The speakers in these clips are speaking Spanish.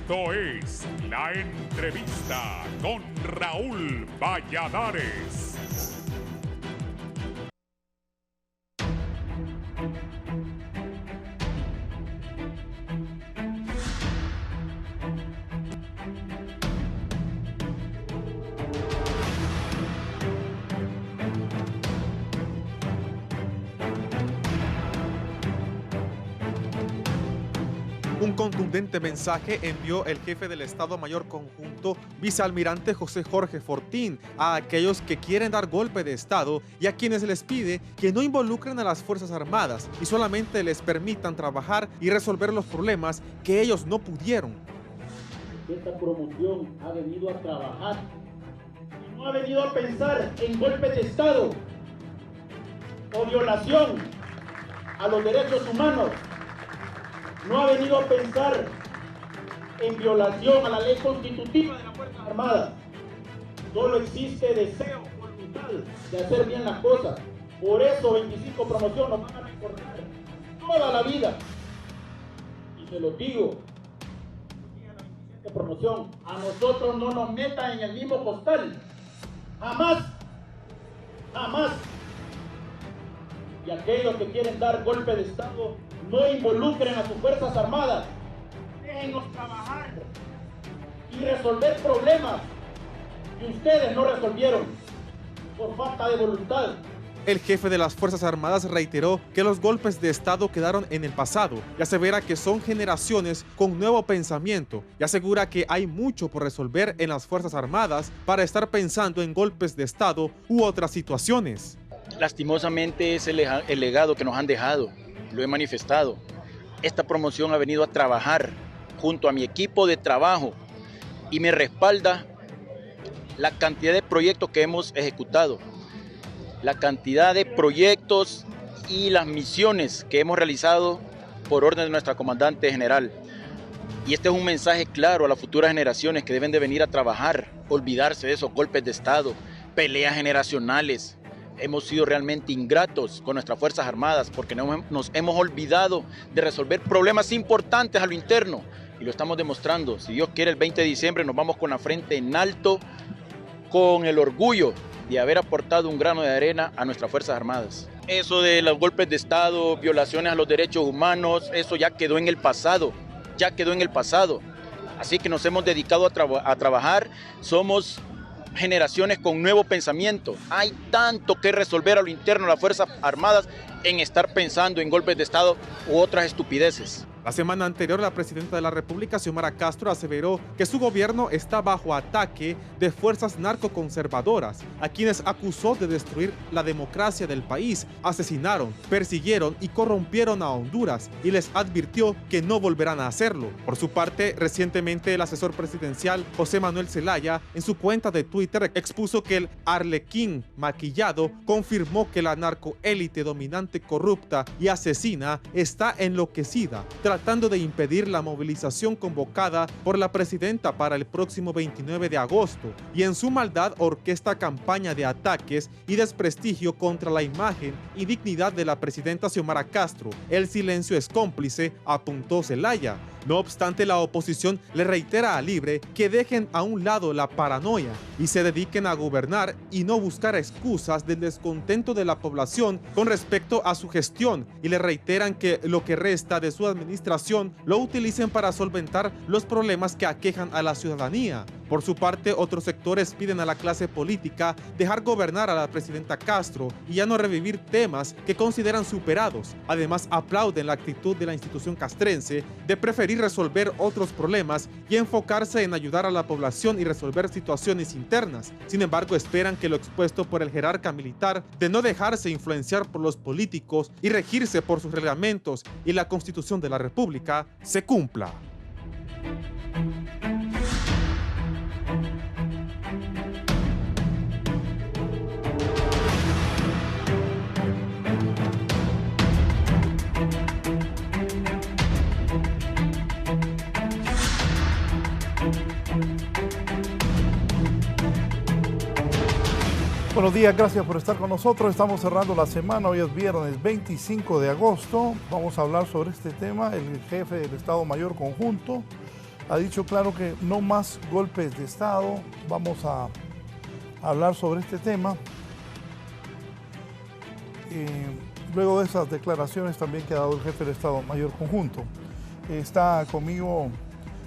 Esto es La Entrevista con Raúl Valladares. Un contundente mensaje envió el jefe del Estado Mayor Conjunto, vicealmirante José Jorge Fortín, a aquellos que quieren dar golpe de Estado y a quienes les pide que no involucren a las Fuerzas Armadas y solamente les permitan trabajar y resolver los problemas que ellos no pudieron. Esta promoción ha venido a trabajar y no ha venido a pensar en golpe de Estado o violación a los derechos humanos. No ha venido a pensar en violación a la ley constitutiva de las Fuerzas Armadas. Solo existe deseo, voluntad de hacer bien las cosas. Por eso 25 promoción nos van a recordar toda la vida. Y se los digo, la 27 promoción, a nosotros no nos metan en el mismo costal. Jamás, jamás. Y aquellos que quieren dar golpe de Estado, no involucren a sus Fuerzas Armadas. Déjenlos trabajar y resolver problemas que ustedes no resolvieron por falta de voluntad. El jefe de las Fuerzas Armadas reiteró que los golpes de Estado quedaron en el pasado y asevera que son generaciones con nuevo pensamiento y asegura que hay mucho por resolver en las Fuerzas Armadas para estar pensando en golpes de Estado u otras situaciones. Lastimosamente es el legado que nos han dejado, lo he manifestado. Esta promoción ha venido a trabajar junto a mi equipo de trabajo y me respalda la cantidad de proyectos que hemos ejecutado, la cantidad de proyectos y las misiones que hemos realizado por orden de nuestra comandante general. Y este es un mensaje claro a las futuras generaciones que deben de venir a trabajar, olvidarse de esos golpes de Estado, peleas generacionales. Hemos sido realmente ingratos con nuestras Fuerzas Armadas porque nos hemos olvidado de resolver problemas importantes a lo interno y lo estamos demostrando. Si Dios quiere, el 20 de diciembre nos vamos con la frente en alto, con el orgullo de haber aportado un grano de arena a nuestras Fuerzas Armadas. Eso de los golpes de Estado, violaciones a los derechos humanos, eso ya quedó en el pasado, Así que nos hemos dedicado a trabajar, somos generaciones con nuevo pensamiento. Hay tanto que resolver a lo interno de las Fuerzas Armadas en estar pensando en golpes de Estado u otras estupideces. La semana anterior, la presidenta de la República, Xiomara Castro, aseveró que su gobierno está bajo ataque de fuerzas narcoconservadoras, a quienes acusó de destruir la democracia del país, asesinaron, persiguieron y corrompieron a Honduras y les advirtió que no volverán a hacerlo. Por su parte, recientemente el asesor presidencial José Manuel Zelaya, en su cuenta de Twitter, expuso que el arlequín maquillado confirmó que la narcoélite dominante, corrupta y asesina está enloquecida, tratando de impedir la movilización convocada por la presidenta para el próximo 29 de agosto y en su maldad orquesta campaña de ataques y desprestigio contra la imagen y dignidad de la presidenta Xiomara Castro. El silencio es cómplice, apuntó Zelaya. No obstante, la oposición le reitera a Libre que dejen a un lado la paranoia y se dediquen a gobernar y no buscar excusas del descontento de la población con respecto a su gestión, y le reiteran que lo que resta de su administración lo utilicen para solventar los problemas que aquejan a la ciudadanía. Por su parte, otros sectores piden a la clase política dejar gobernar a la presidenta Castro y ya no revivir temas que consideran superados. Además, aplauden la actitud de la institución castrense de preferir resolver otros problemas y enfocarse en ayudar a la población y resolver situaciones internas. Sin embargo, esperan que lo expuesto por el jerarca militar de no dejarse influenciar por los políticos y regirse por sus reglamentos y la Constitución de la República se cumpla. Buenos días, gracias por estar con nosotros. Estamos cerrando la semana, hoy es viernes 25 de agosto. Vamos a hablar sobre este tema. El jefe del Estado Mayor Conjunto, ha dicho claro que no más golpes de Estado. Vamos a hablar sobre este tema. Luego de esas declaraciones también que ha dado el jefe del Estado Mayor Conjunto, está conmigo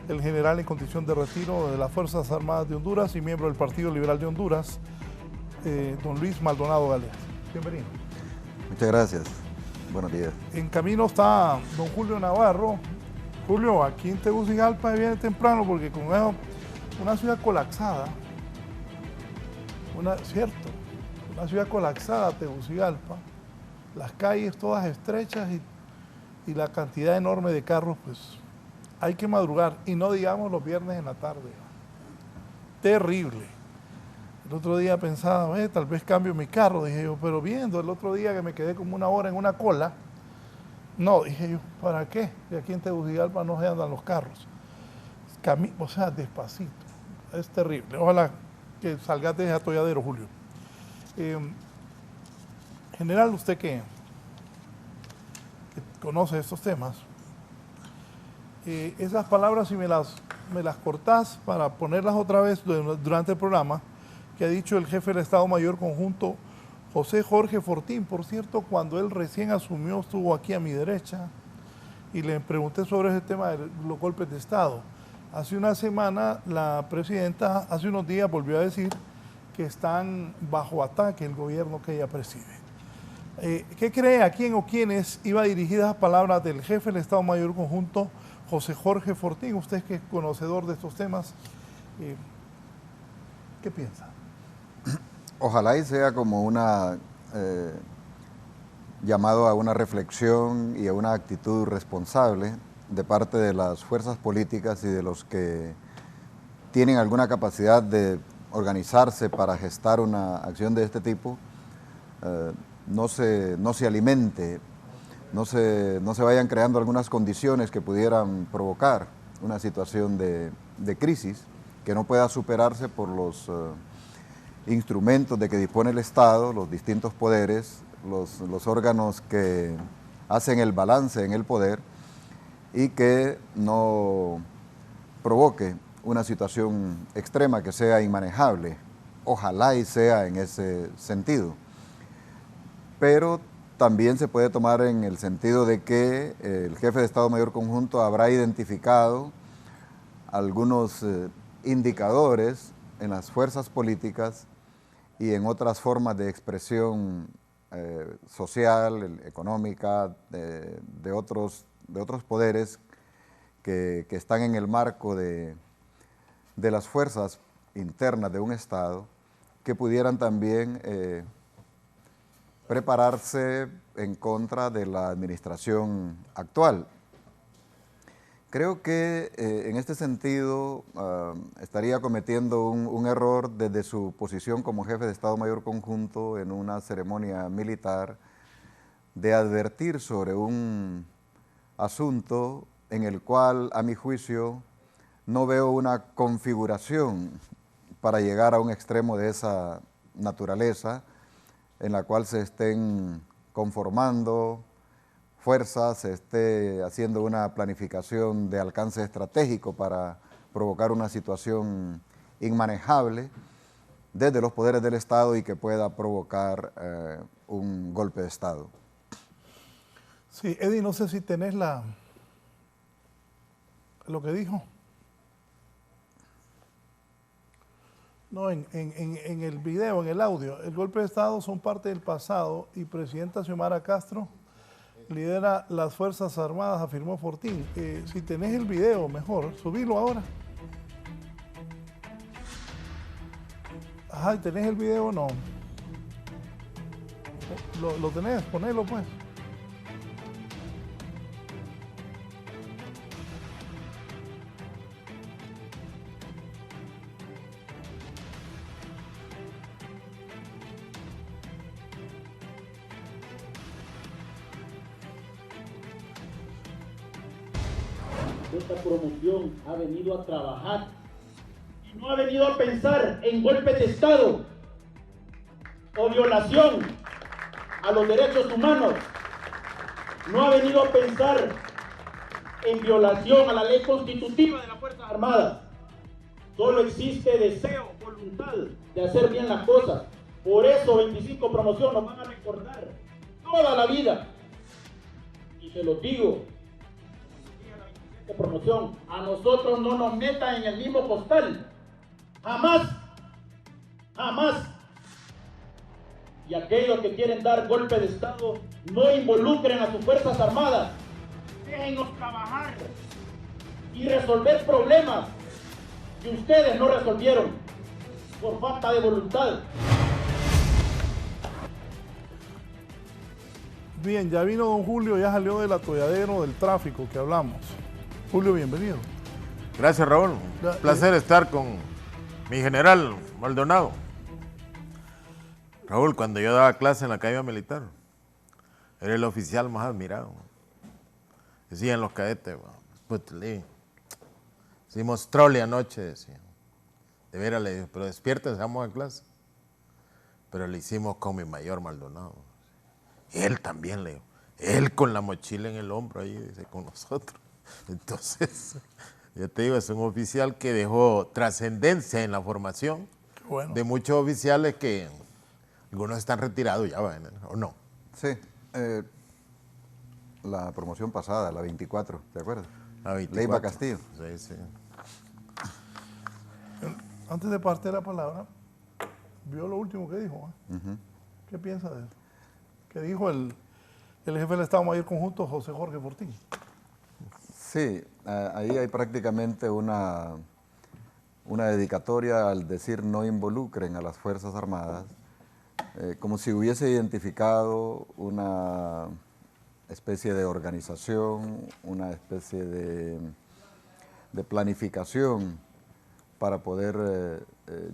el general en condición de retiro de las Fuerzas Armadas de Honduras y miembro del Partido Liberal de Honduras, don Luis Maldonado Galeas. Bienvenido. Muchas gracias. Buenos días. En camino está don Julio Navarro. Julio, aquí en Tegucigalpa viene temprano porque como es una ciudad colapsada, una ciudad colapsada, Tegucigalpa, las calles todas estrechas y la cantidad enorme de carros, pues hay que madrugar, y no digamos los viernes en la tarde. Terrible. El otro día pensaba, tal vez cambio mi carro, dije yo, pero viendo el otro día que me quedé como una hora en una cola, no, dije yo, ¿para qué? De aquí en Tegucigalpa no se andan los carros. O sea, despacito. Es terrible. Ojalá que salgas de ese atolladero, Julio. General, usted que conoce estos temas, esas palabras, si me las cortás para ponerlas otra vez durante el programa, que ha dicho el jefe del Estado Mayor Conjunto, José Jorge Fortín. Por cierto, cuando él recién asumió, estuvo aquí a mi derecha y le pregunté sobre ese tema de los golpes de Estado. Hace una semana la presidenta, hace unos días, volvió a decir que están bajo ataque el gobierno que ella preside. ¿Qué cree, a quién o quiénes iba dirigida las palabras del jefe del Estado Mayor Conjunto, José Jorge Fortín? Usted que es conocedor de estos temas, ¿qué piensa? Ojalá y sea como una llamado a una reflexión y a una actitud responsable de parte de las fuerzas políticas y de los que tienen alguna capacidad de organizarse para gestar una acción de este tipo, no se alimente, no se vayan creando algunas condiciones que pudieran provocar una situación de crisis que no pueda superarse por los instrumentos de que dispone el Estado, los distintos poderes, los órganos que hacen el balance en el poder, y que no provoque una situación extrema que sea inmanejable. Ojalá y sea en ese sentido. Pero también se puede tomar en el sentido de que el jefe de Estado Mayor Conjunto habrá identificado algunos indicadores en las fuerzas políticas y en otras formas de expresión social, económica, de otros poderes que están en el marco de las fuerzas internas de un Estado, que pudieran también prepararse en contra de la administración actual. Creo que en este sentido estaría cometiendo un error desde su posición como jefe de Estado Mayor Conjunto en una ceremonia militar de advertir sobre un asunto en el cual, a mi juicio, no veo una configuración para llegar a un extremo de esa naturaleza en la cual se estén conformando fuerzas, se esté haciendo una planificación de alcance estratégico para provocar una situación inmanejable desde los poderes del Estado y que pueda provocar un golpe de Estado. Sí, Eddie, no sé si tenés lo que dijo. No, en el video, en el audio, el golpe de Estado son parte del pasado y presidenta Xiomara Castro lidera las Fuerzas Armadas, afirmó Fortín. Si tenés el video, mejor, subilo ahora. Ajá, ¿tenés el video o no? ¿Lo tenés? Ponelo pues. Esta promoción ha venido a trabajar y no ha venido a pensar en golpe de Estado o violación a los derechos humanos. No ha venido a pensar en violación a la ley constitutiva de las Fuerzas Armadas. Solo existe deseo, voluntad de hacer bien las cosas. Por eso 25 Promoción nos van a recordar toda la vida. Y se los digo, a la 27 Promoción, a nosotros no nos metan en el mismo costal. Jamás, jamás. Y aquellos que quieren dar golpe de Estado, no involucren a sus Fuerzas Armadas. Déjennos trabajar y resolver problemas que ustedes no resolvieron por falta de voluntad. Bien, ya vino don Julio, ya salió del atolladero del tráfico que hablamos. Julio, bienvenido. Gracias, Raúl. Un placer estar con mi general Maldonado. Raúl, cuando yo daba clase en la Academia Militar, era el oficial más admirado. Decían los cadetes, putli, hicimos trole anoche, decían. De veras le digo, pero despierten, vamos a clase. Pero le hicimos con mi mayor Maldonado. Él también, le digo. Él con la mochila en el hombro ahí, dice, con nosotros. Entonces, yo te digo, es un oficial que dejó trascendencia en la formación de muchos oficiales que algunos están retirados ya, ¿o no? Sí. La promoción pasada, la 24, ¿te acuerdas? La 24. Leiva Castillo. Sí, sí. Antes de partir la palabra, vio lo último que dijo. ¿Qué piensa de eso? Que dijo el jefe del Estado Mayor Conjunto, José Jorge Fortín. Sí, ahí hay prácticamente una dedicatoria al decir no involucren a las Fuerzas Armadas, como si hubiese identificado una especie de organización, una especie de planificación para poder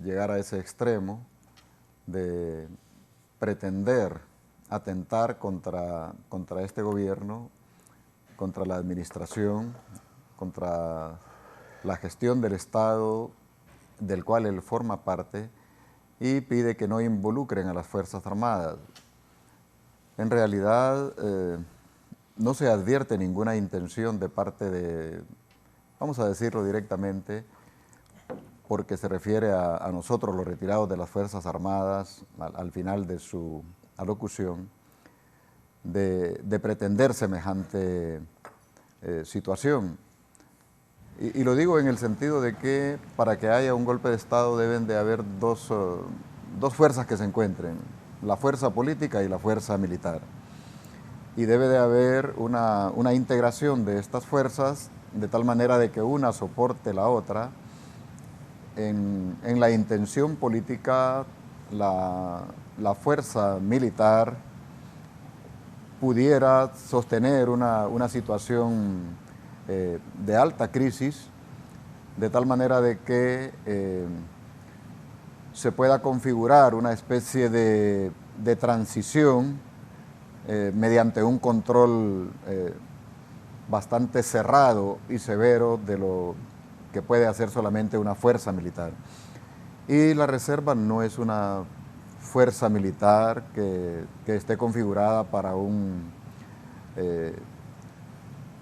llegar a ese extremo de pretender atentar contra este gobierno, contra la administración, contra la gestión del Estado del cual él forma parte, y pide que no involucren a las Fuerzas Armadas. En realidad no se advierte ninguna intención de parte de, vamos a decirlo directamente, porque se refiere a nosotros los retirados de las Fuerzas Armadas, al final de su alocución, de pretender semejante situación. Y lo digo en el sentido de que para que haya un golpe de Estado deben de haber dos fuerzas que se encuentren, la fuerza política y la fuerza militar. Y debe de haber una integración de estas fuerzas de tal manera de que una soporte la otra. En la intención política, la fuerza militar pudiera sostener una situación de alta crisis, de tal manera de que se pueda configurar una especie de transición mediante un control bastante cerrado y severo de lo que puede hacer solamente una fuerza militar. Y la reserva no es una fuerza militar que esté configurada para un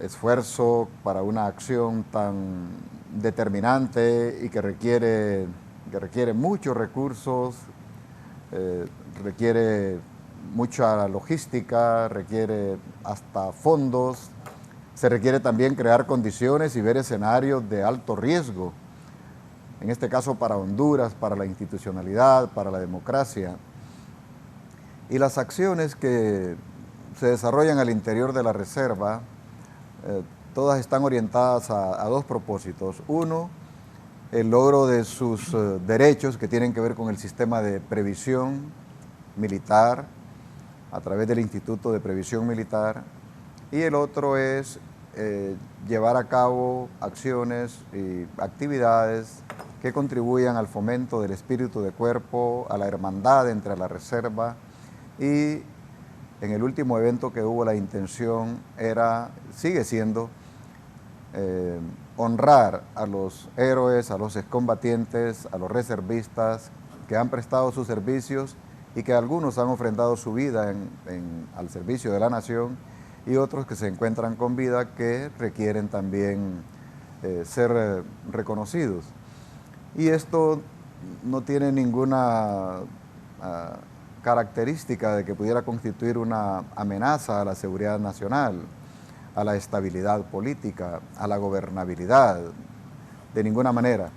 esfuerzo, para una acción tan determinante y que requiere muchos recursos, requiere mucha logística, requiere hasta fondos, se requiere también crear condiciones y ver escenarios de alto riesgo, en este caso para Honduras, para la institucionalidad, para la democracia. Y las acciones que se desarrollan al interior de la reserva, todas están orientadas a dos propósitos. Uno, el logro de sus derechos que tienen que ver con el sistema de previsión militar, a través del Instituto de Previsión Militar, y el otro es llevar a cabo acciones y actividades que contribuyan al fomento del espíritu de cuerpo, a la hermandad entre la reserva, y en el último evento que hubo la intención sigue siendo honrar a los héroes, a los excombatientes, a los reservistas que han prestado sus servicios y que algunos han ofrendado su vida al servicio de la nación, y otros que se encuentran con vida que requieren también ser reconocidos. Y esto no tiene ninguna característica de que pudiera constituir una amenaza a la seguridad nacional, a la estabilidad política, a la gobernabilidad, de ninguna manera.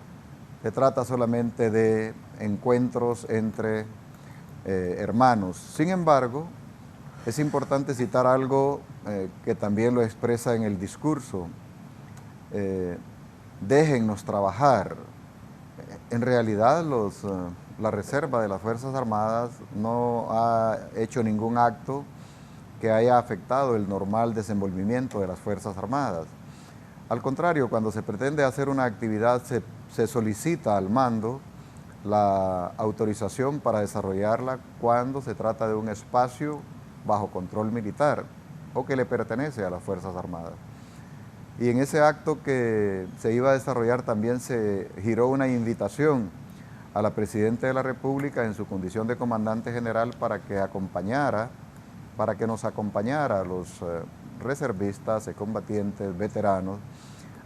Se trata solamente de encuentros entre hermanos. Sin embargo, es importante citar algo que también lo expresa en el discurso. Déjennos trabajar. En realidad, la Reserva de las Fuerzas Armadas no ha hecho ningún acto que haya afectado el normal desenvolvimiento de las Fuerzas Armadas. Al contrario, cuando se pretende hacer una actividad, se solicita al mando la autorización para desarrollarla cuando se trata de un espacio bajo control militar o que le pertenece a las Fuerzas Armadas. Y en ese acto que se iba a desarrollar también se giró una invitación a la Presidenta de la República en su condición de comandante general para que nos acompañara a los reservistas, combatientes, veteranos,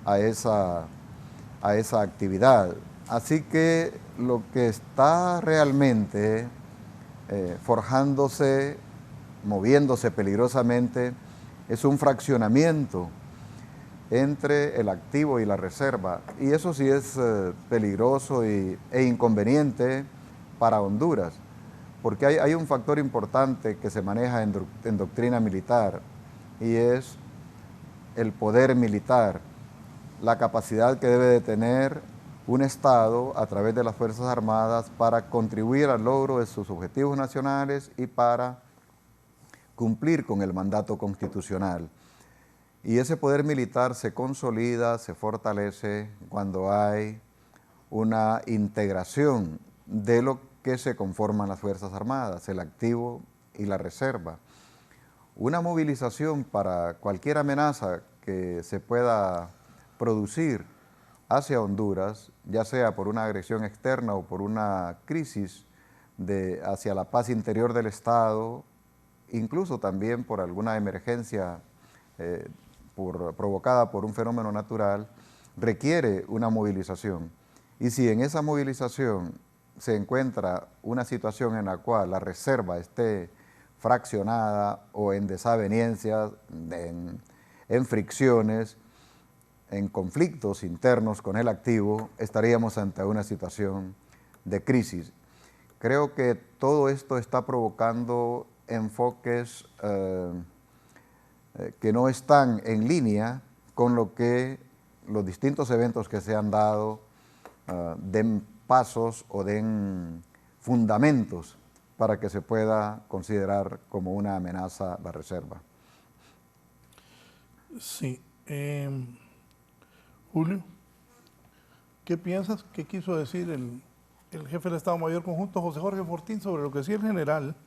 a esa actividad. Así que lo que está realmente forjándose, moviéndose peligrosamente, es un fraccionamiento entre el activo y la reserva, y eso sí es peligroso e inconveniente para Honduras, porque hay un factor importante que se maneja en doctrina militar, y es el poder militar, la capacidad que debe de tener un Estado a través de las Fuerzas Armadas para contribuir al logro de sus objetivos nacionales y para cumplir con el mandato constitucional. Y ese poder militar se consolida, se fortalece cuando hay una integración de lo que se conforman las Fuerzas Armadas, el activo y la reserva. Una movilización para cualquier amenaza que se pueda producir hacia Honduras, ya sea por una agresión externa o por una crisis hacia la paz interior del Estado, incluso también por alguna emergencia provocada por un fenómeno natural, requiere una movilización. Y si en esa movilización se encuentra una situación en la cual la reserva esté fraccionada o en desavenencias, en fricciones, en conflictos internos con el activo, estaríamos ante una situación de crisis. Creo que todo esto está provocando enfoques que no están en línea con lo que los distintos eventos que se han dado den pasos o den fundamentos para que se pueda considerar como una amenaza la reserva. Sí. Julio, ¿qué piensas? ¿Qué quiso decir el jefe del Estado Mayor Conjunto, José Jorge Fortín, sobre lo que decía el general?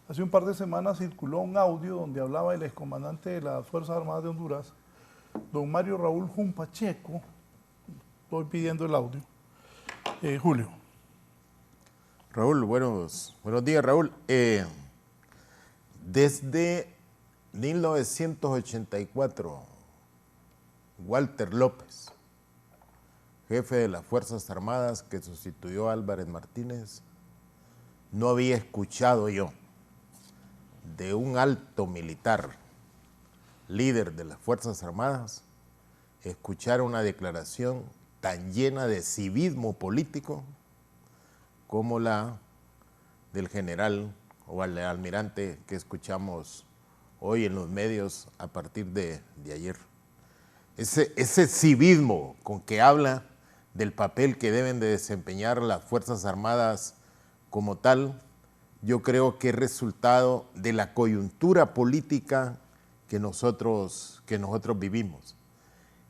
Hace un par de semanas circuló un audio donde hablaba el excomandante de las Fuerzas Armadas de Honduras, don Mario Raúl Jun Pacheco. Estoy pidiendo el audio. Julio. Raúl, buenos días, Raúl. Desde 1984, Walter López, jefe de las Fuerzas Armadas que sustituyó a Álvarez Martínez, no había escuchado yo de un alto militar, líder de las Fuerzas Armadas, escuchar una declaración tan llena de civismo político como la del general o al almirante que escuchamos hoy en los medios a partir de ayer. Ese civismo con que habla del papel que deben de desempeñar las Fuerzas Armadas como tal, yo creo que es resultado de la coyuntura política que nosotros vivimos,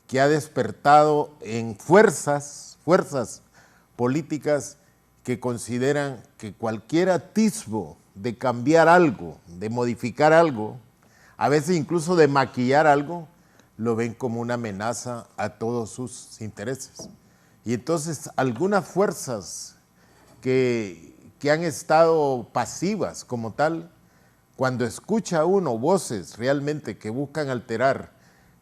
que ha despertado en fuerzas políticas que consideran que cualquier atisbo de cambiar algo, de modificar algo, a veces incluso de maquillar algo, lo ven como una amenaza a todos sus intereses. Y entonces algunas fuerzas que han estado pasivas como tal, cuando escucha uno voces realmente que buscan alterar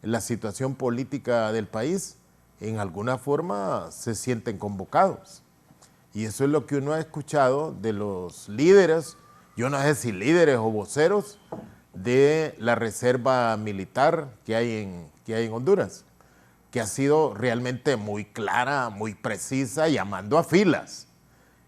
la situación política del país, en alguna forma se sienten convocados. Y eso es lo que uno ha escuchado de los líderes, yo no sé si líderes o voceros, de la reserva militar que hay en Honduras, que ha sido realmente muy clara, muy precisa, llamando a filas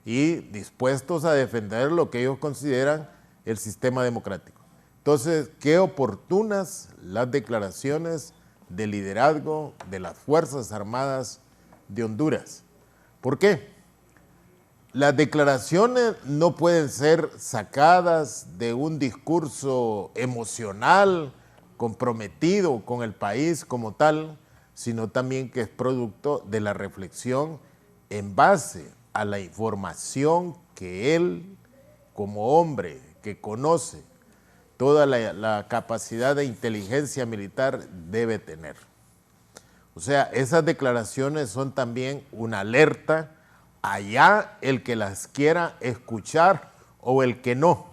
y dispuestos a defender lo que ellos consideran el sistema democrático. Entonces, qué oportunas las declaraciones de liderazgo de las Fuerzas Armadas de Honduras. ¿Por qué? Las declaraciones no pueden ser sacadas de un discurso emocional, comprometido con el país como tal, sino también que es producto de la reflexión en base a la información que él, como hombre que conoce toda la capacidad de inteligencia militar, debe tener. O sea, esas declaraciones son también una alerta, allá el que las quiera escuchar o el que no,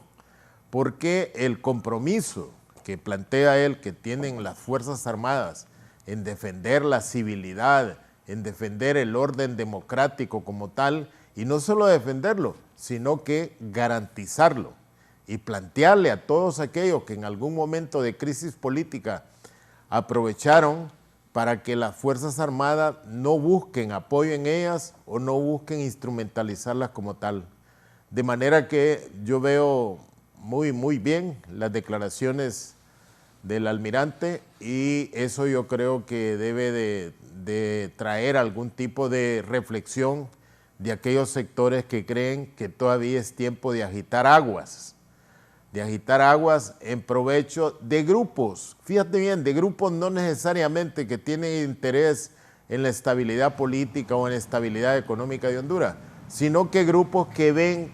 porque el compromiso que plantea él, que tienen las Fuerzas Armadas en defender la civilidad, en defender el orden democrático como tal, y no solo defenderlo, sino que garantizarlo y plantearle a todos aquellos que en algún momento de crisis política aprovecharon para que las Fuerzas Armadas no busquen apoyo en ellas o no busquen instrumentalizarlas como tal. De manera que yo veo muy bien las declaraciones del almirante y eso yo creo que debe de traer algún tipo de reflexión de aquellos sectores que creen que todavía es tiempo de agitar aguas en provecho de grupos, fíjate bien, de grupos no necesariamente que tienen interés en la estabilidad política o en la estabilidad económica de Honduras, sino que grupos que ven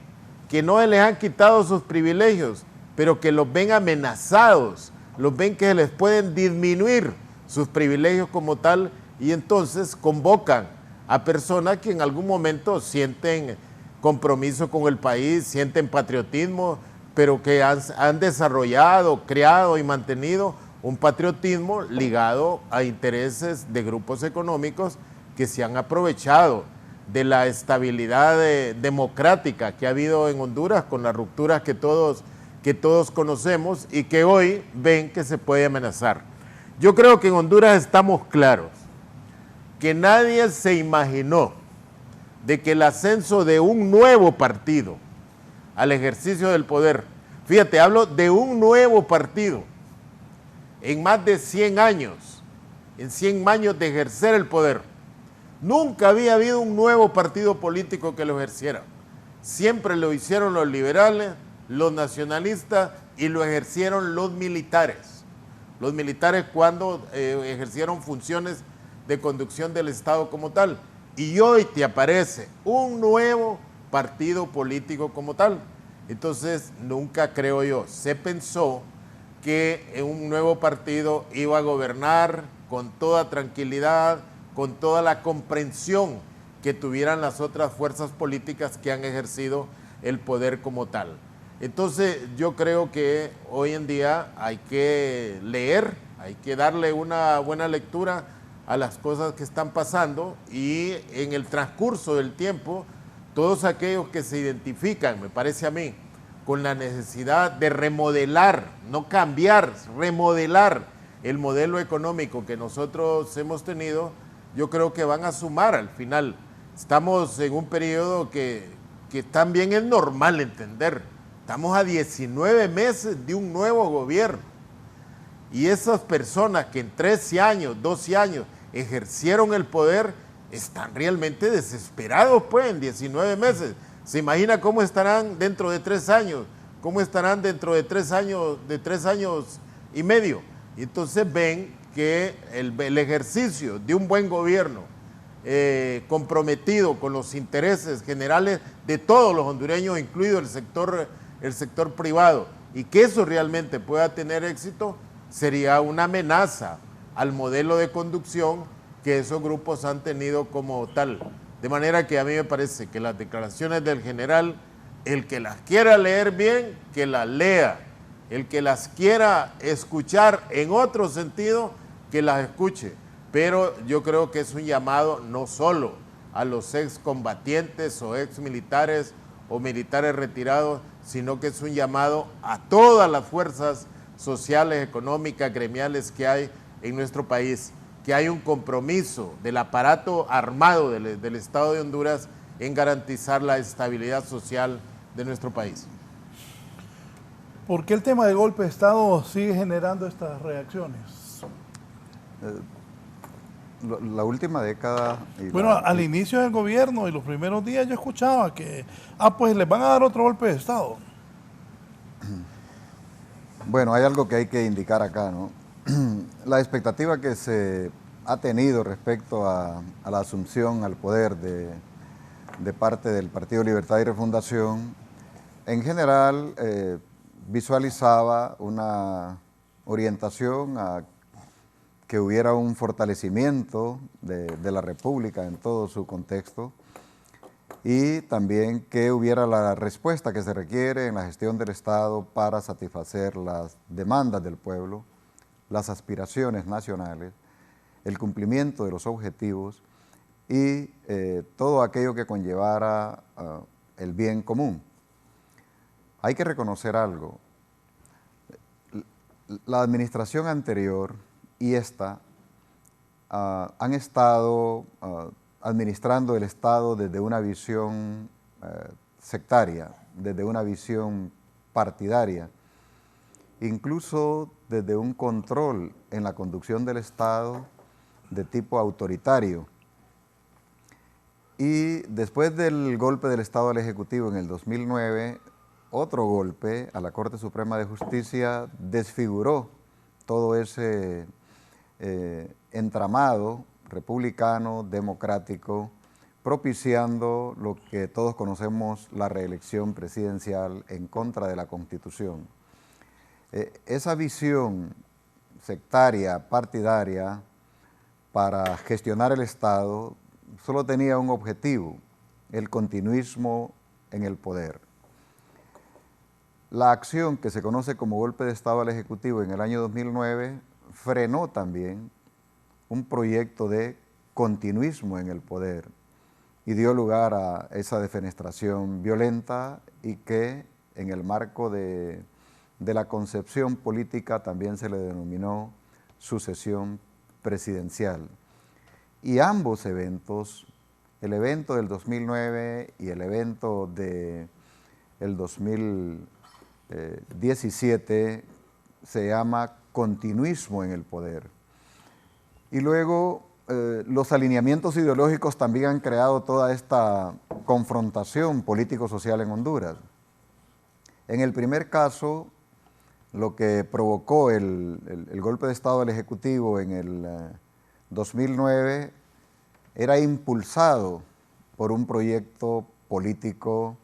que no les han quitado sus privilegios, pero que los ven amenazados, los ven que les pueden disminuir sus privilegios como tal y entonces convocan a personas que en algún momento sienten compromiso con el país, sienten patriotismo, pero que han desarrollado, creado y mantenido un patriotismo ligado a intereses de grupos económicos que se han aprovechado de la estabilidad democrática que ha habido en Honduras con las rupturas que todos conocemos y que hoy ven que se puede amenazar. Yo creo que en Honduras estamos claros que nadie se imaginó de que el ascenso de un nuevo partido al ejercicio del poder, fíjate, hablo de un nuevo partido, en más de 100 años, en 100 años de ejercer el poder, nunca había habido un nuevo partido político que lo ejerciera. Siempre lo hicieron los liberales, los nacionalistas y lo ejercieron los militares. Los militares cuando ejercieron funciones de conducción del Estado como tal. Y hoy te aparece un nuevo partido político como tal. Entonces, nunca creo yo, se pensó que un nuevo partido iba a gobernar con toda tranquilidad, con toda la comprensión que tuvieran las otras fuerzas políticas que han ejercido el poder como tal. Entonces, yo creo que hoy en día hay que leer, hay que darle una buena lectura a las cosas que están pasando y en el transcurso del tiempo, todos aquellos que se identifican, me parece a mí, con la necesidad de remodelar, no cambiar, remodelar el modelo económico que nosotros hemos tenido, yo creo que van a sumar al final. Estamos en un periodo que también es normal entender. Estamos a 19 meses de un nuevo gobierno. Y esas personas que en 13 años, 12 años ejercieron el poder, están realmente desesperados pues en 19 meses. ¿Se imagina cómo estarán dentro de 3 años? ¿Cómo estarán dentro de 3 años y medio? Y entonces ven que el ejercicio de un buen gobierno comprometido con los intereses generales de todos los hondureños, incluido el sector privado, y que eso realmente pueda tener éxito, sería una amenaza al modelo de conducción que esos grupos han tenido como tal. De manera que a mí me parece que las declaraciones del general, el que las quiera leer bien, que las lea El que las quiera escuchar en otro sentido, que las escuche. Pero yo creo que es un llamado no solo a los excombatientes o exmilitares o militares retirados, sino que es un llamado a todas las fuerzas sociales, económicas, gremiales que hay en nuestro país, que hay un compromiso del aparato armado del Estado de Honduras en garantizar la estabilidad social de nuestro país. ¿Por qué el tema del golpe de Estado sigue generando estas reacciones? La última década... Bueno, al inicio del gobierno y los primeros días yo escuchaba que, pues les van a dar otro golpe de Estado. Bueno, hay algo que hay que indicar acá, ¿no? La expectativa que se ha tenido respecto a la asunción al poder de parte del Partido Libertad y Refundación, en general visualizaba una orientación a que hubiera un fortalecimiento de la República en todo su contexto y también que hubiera la respuesta que se requiere en la gestión del Estado para satisfacer las demandas del pueblo, las aspiraciones nacionales, el cumplimiento de los objetivos y todo aquello que conllevara el bien común. Hay que reconocer algo. La administración anterior y esta han estado administrando el Estado desde una visión sectaria, desde una visión partidaria, incluso desde un control en la conducción del Estado de tipo autoritario. Y después del golpe del Estado al Ejecutivo en el 2009, otro golpe a la Corte Suprema de Justicia desfiguró todo ese entramado republicano, democrático, propiciando lo que todos conocemos, la reelección presidencial en contra de la Constitución. Esa visión sectaria, partidaria, para gestionar el Estado, solo tenía un objetivo, el continuismo en el poder. La acción que se conoce como golpe de Estado al Ejecutivo en el año 2009 frenó también un proyecto de continuismo en el poder y dio lugar a esa defenestración violenta y que en el marco de la concepción política también se le denominó sucesión presidencial. Y ambos eventos, el evento del 2009 y el evento del 2017, se llama continuismo en el poder. Y luego los alineamientos ideológicos también han creado toda esta confrontación político-social en Honduras. En el primer caso, lo que provocó el golpe de Estado del Ejecutivo en el 2009 era impulsado por un proyecto político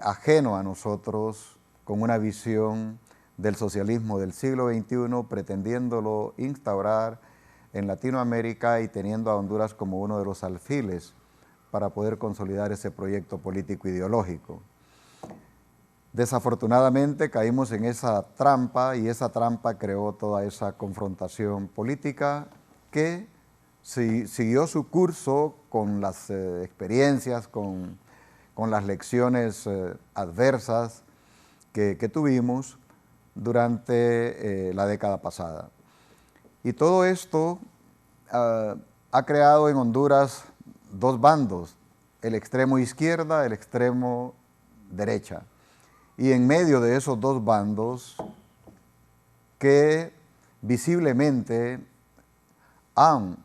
ajeno a nosotros, con una visión del socialismo del siglo XXI, pretendiéndolo instaurar en Latinoamérica y teniendo a Honduras como uno de los alfiles para poder consolidar ese proyecto político ideológico. Desafortunadamente caímos en esa trampa y esa trampa creó toda esa confrontación política que siguió su curso con las experiencias, con las lecciones adversas que tuvimos durante la década pasada. Y todo esto ha creado en Honduras dos bandos, el extremo izquierda, el extremo derecha. Y en medio de esos dos bandos que visiblemente han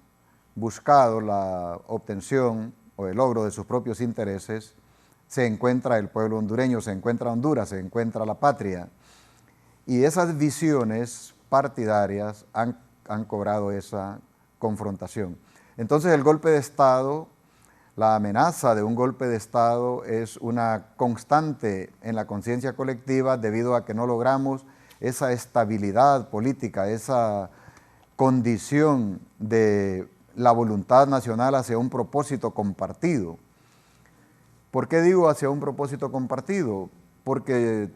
buscado la obtención o el logro de sus propios intereses, se encuentra el pueblo hondureño, se encuentra Honduras, se encuentra la patria. Y esas visiones partidarias han cobrado esa confrontación. Entonces el golpe de Estado, la amenaza de un golpe de Estado es una constante en la conciencia colectiva debido a que no logramos esa estabilidad política, esa condición de la voluntad nacional hacia un propósito compartido. ¿Por qué digo hacia un propósito compartido? Porque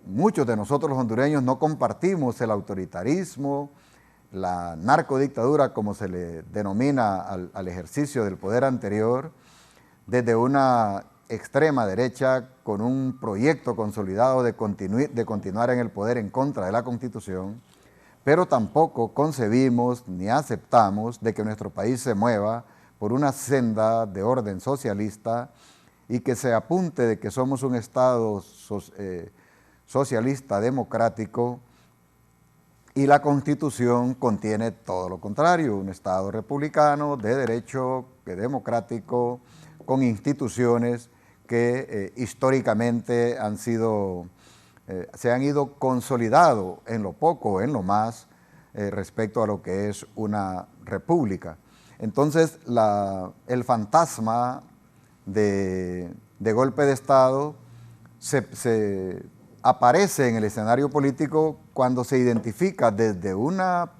muchos de nosotros los hondureños no compartimos el autoritarismo, la narcodictadura, como se le denomina al ejercicio del poder anterior, desde una extrema derecha con un proyecto consolidado de continuar en el poder en contra de la Constitución, pero tampoco concebimos ni aceptamos de que nuestro país se mueva por una senda de orden socialista y que se apunte de que somos un Estado socialista democrático, y la Constitución contiene todo lo contrario, un Estado republicano, de derecho, democrático, con instituciones que históricamente se han ido consolidando en lo poco o en lo más respecto a lo que es una república. Entonces, el fantasma de golpe de Estado se aparece en el escenario político cuando se identifica desde una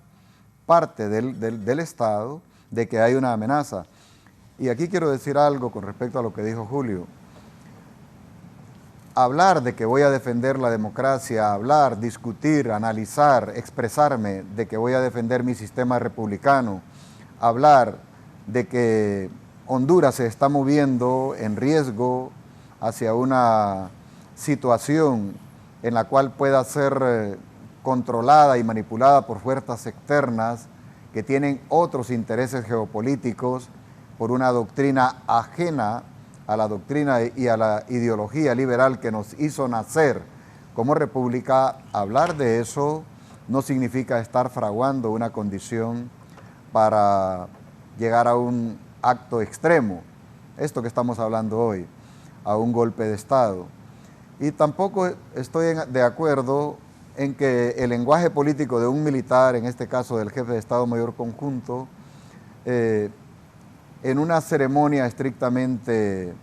parte del Estado de que hay una amenaza. Y aquí quiero decir algo con respecto a lo que dijo Julio. Hablar de que voy a defender la democracia, hablar, discutir, analizar, expresarme de que voy a defender mi sistema republicano, hablar de que Honduras se está moviendo en riesgo hacia una situación en la cual pueda ser controlada y manipulada por fuerzas externas que tienen otros intereses geopolíticos por una doctrina ajena a la doctrina y a la ideología liberal que nos hizo nacer como república. Hablar de eso no significa estar fraguando una condición para llegar a un acto extremo, esto que estamos hablando hoy, a un golpe de Estado. Y tampoco estoy de acuerdo en que el lenguaje político de un militar, en este caso del jefe de Estado Mayor Conjunto, en una ceremonia estrictamente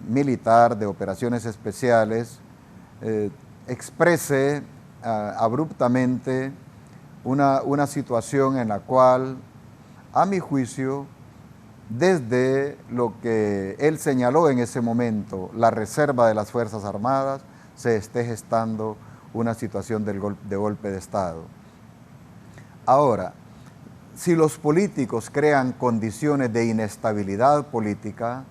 militar de operaciones especiales, exprese abruptamente una situación en la cual, a mi juicio, desde lo que él señaló en ese momento, la reserva de las Fuerzas Armadas, se esté gestando una situación de golpe de Estado. Ahora, si los políticos crean condiciones de inestabilidad política,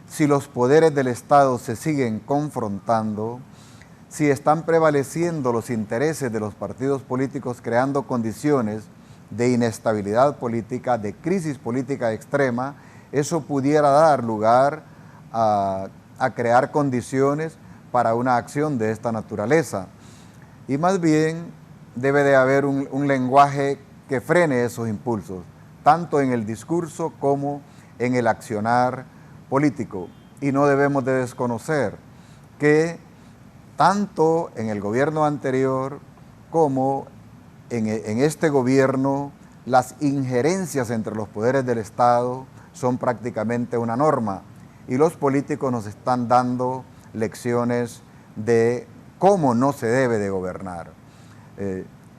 si los poderes del Estado se siguen confrontando, si están prevaleciendo los intereses de los partidos políticos creando condiciones de inestabilidad política, de crisis política extrema, eso pudiera dar lugar a crear condiciones para una acción de esta naturaleza. Y más bien debe de haber un lenguaje que frene esos impulsos, tanto en el discurso como en el accionar político. Y no debemos de desconocer que tanto en el gobierno anterior como en este gobierno, las injerencias entre los poderes del Estado son prácticamente una norma, y los políticos nos están dando lecciones de cómo no se debe de gobernar.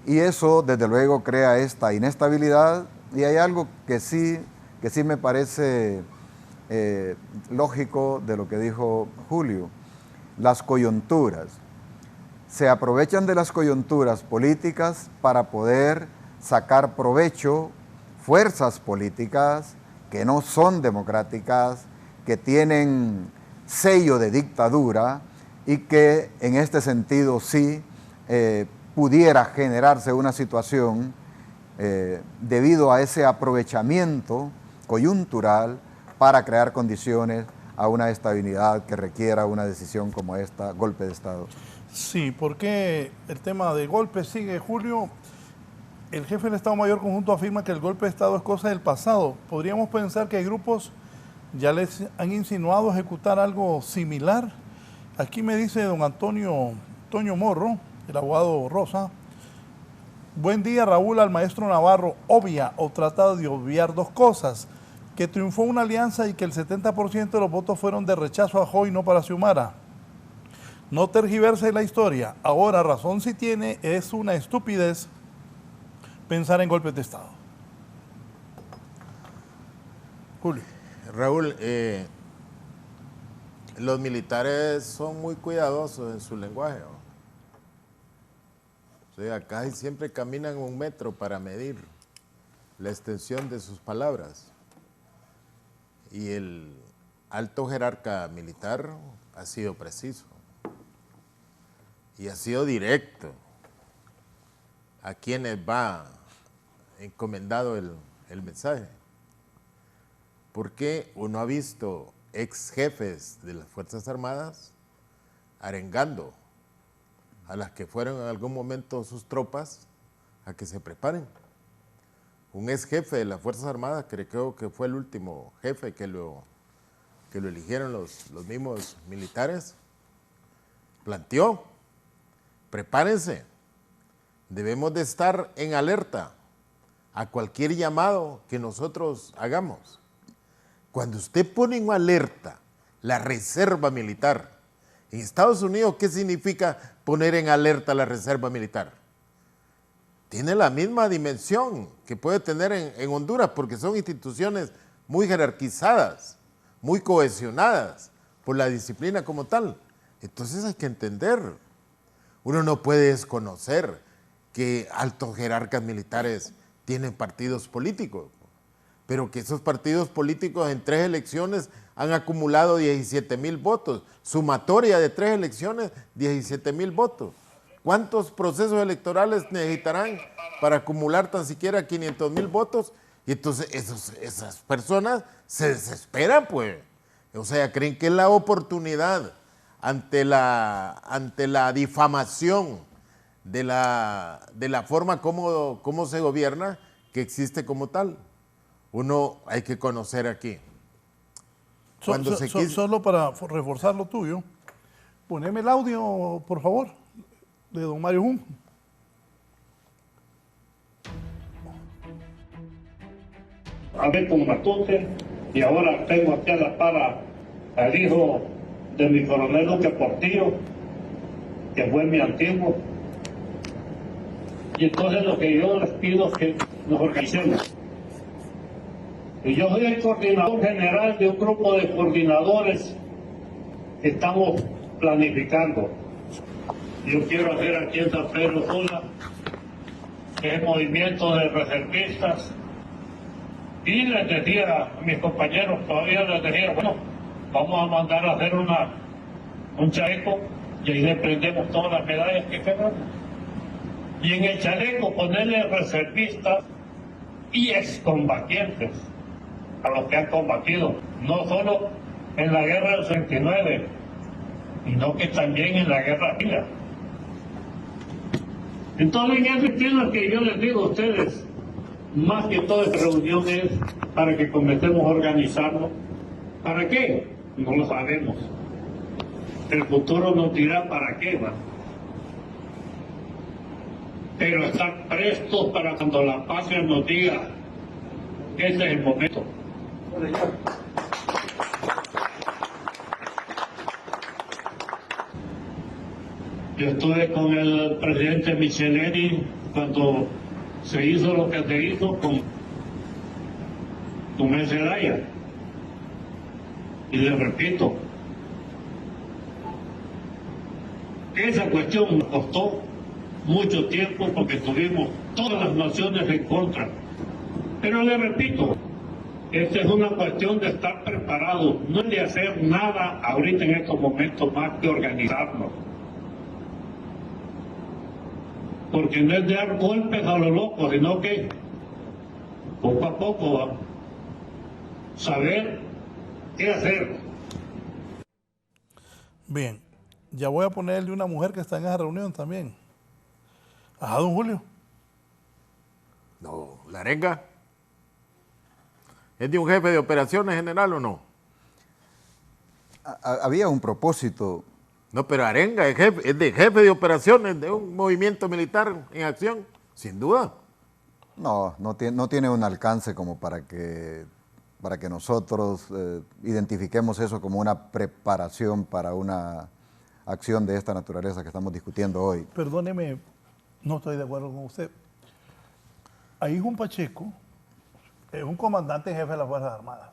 Y eso, desde luego, crea esta inestabilidad, y hay algo que sí me parece lógico de lo que dijo Julio: las coyunturas. Se aprovechan de las coyunturas políticas para poder sacar provecho fuerzas políticas que no son democráticas, que tienen sello de dictadura, y que en este sentido sí pudiera generarse una situación debido a ese aprovechamiento coyuntural para crear condiciones a una estabilidad que requiera una decisión como esta, golpe de Estado. Sí, porque el tema de golpe sigue, Julio. El jefe del Estado Mayor Conjunto afirma que el golpe de Estado es cosa del pasado. ¿Podríamos pensar que hay grupos ya les han insinuado ejecutar algo similar? Aquí me dice don Antonio Morro, el abogado Rosa: buen día, Raúl. Al maestro Navarro obvia o trata de obviar dos cosas: que triunfó una alianza y que el 70% de los votos fueron de rechazo a Joy, no para Xiomara. No tergiverse la historia. Ahora, razón sí tiene, es una estupidez pensar en golpes de Estado. Julio. Raúl, los militares son muy cuidadosos en su lenguaje, ¿no? Sí, acá siempre caminan 1 metro para medir la extensión de sus palabras. Y el alto jerarca militar ha sido preciso y ha sido directo a quienes va encomendado el mensaje. Porque uno ha visto ex jefes de las Fuerzas Armadas arengando a las que fueron en algún momento sus tropas a que se preparen. Un ex jefe de las Fuerzas Armadas, creo que fue el último jefe que lo eligieron los mismos militares, planteó: prepárense, debemos de estar en alerta a cualquier llamado que nosotros hagamos. Cuando usted pone en alerta la reserva militar, en Estados Unidos, ¿qué significa poner en alerta la reserva militar? Tiene la misma dimensión que puede tener en Honduras, porque son instituciones muy jerarquizadas, muy cohesionadas por la disciplina como tal. Entonces hay que entender, uno no puede desconocer que altos jerarcas militares tienen partidos políticos, pero que esos partidos políticos en 3 elecciones han acumulado 17,000 votos, sumatoria de 3 elecciones, 17,000 votos. ¿Cuántos procesos electorales necesitarán para acumular tan siquiera 500,000 votos? Y entonces esas personas se desesperan, pues. O sea, creen que es la oportunidad ante la difamación de la forma como se gobierna, que existe como tal. Uno hay que conocer aquí. Solo para reforzar lo tuyo, poneme el audio, por favor, de don Mario Junco. A ver con Matute, y ahora tengo aquí a la par al hijo de mi coronel Luque Portillo, que fue mi antiguo. Y entonces lo que yo les pido es que nos organicemos. Y yo soy el coordinador general de un grupo de coordinadores que estamos planificando. Yo quiero hacer aquí en San Pedro Sula, que es movimiento de reservistas. Y les decía a mis compañeros, todavía les decía, bueno, vamos a mandar a hacer un chaleco y ahí le prendemos todas las medallas que quedan. Y en el chaleco ponerle reservistas y excombatientes a los que han combatido, no solo en la guerra del 69, sino que también en la guerra fría. Entonces, en ese sentido es que yo les digo a ustedes, más que toda esta reunión es para que comencemos a organizarnos. ¿Para qué? No lo sabemos. El futuro nos dirá para qué va. Pero estar prestos para cuando la patria nos diga, ese es el momento. Yo estuve con el presidente Micheleni cuando se hizo lo que se hizo con el Zelaya. Y le repito, esa cuestión nos costó mucho tiempo porque tuvimos todas las naciones en contra. Pero le repito, esta es una cuestión de estar preparados, no es de hacer nada ahorita en estos momentos más que organizarnos. Porque no es de dar golpes a lo loco, sino que poco a poco va a saber qué hacer. Bien, ya voy a ponerle una mujer que está en esa reunión también. Ajá, don Julio. No, la arenga. ¿Es de un jefe de operaciones general o no? Había un propósito. No, pero Arenga es de jefe de operaciones de un movimiento militar en acción, sin duda. No tiene un alcance como para que nosotros identifiquemos eso como una preparación para una acción de esta naturaleza que estamos discutiendo hoy. Perdóneme, no estoy de acuerdo con usted. Ahí Jun Pacheco es un comandante en jefe de las Fuerzas Armadas.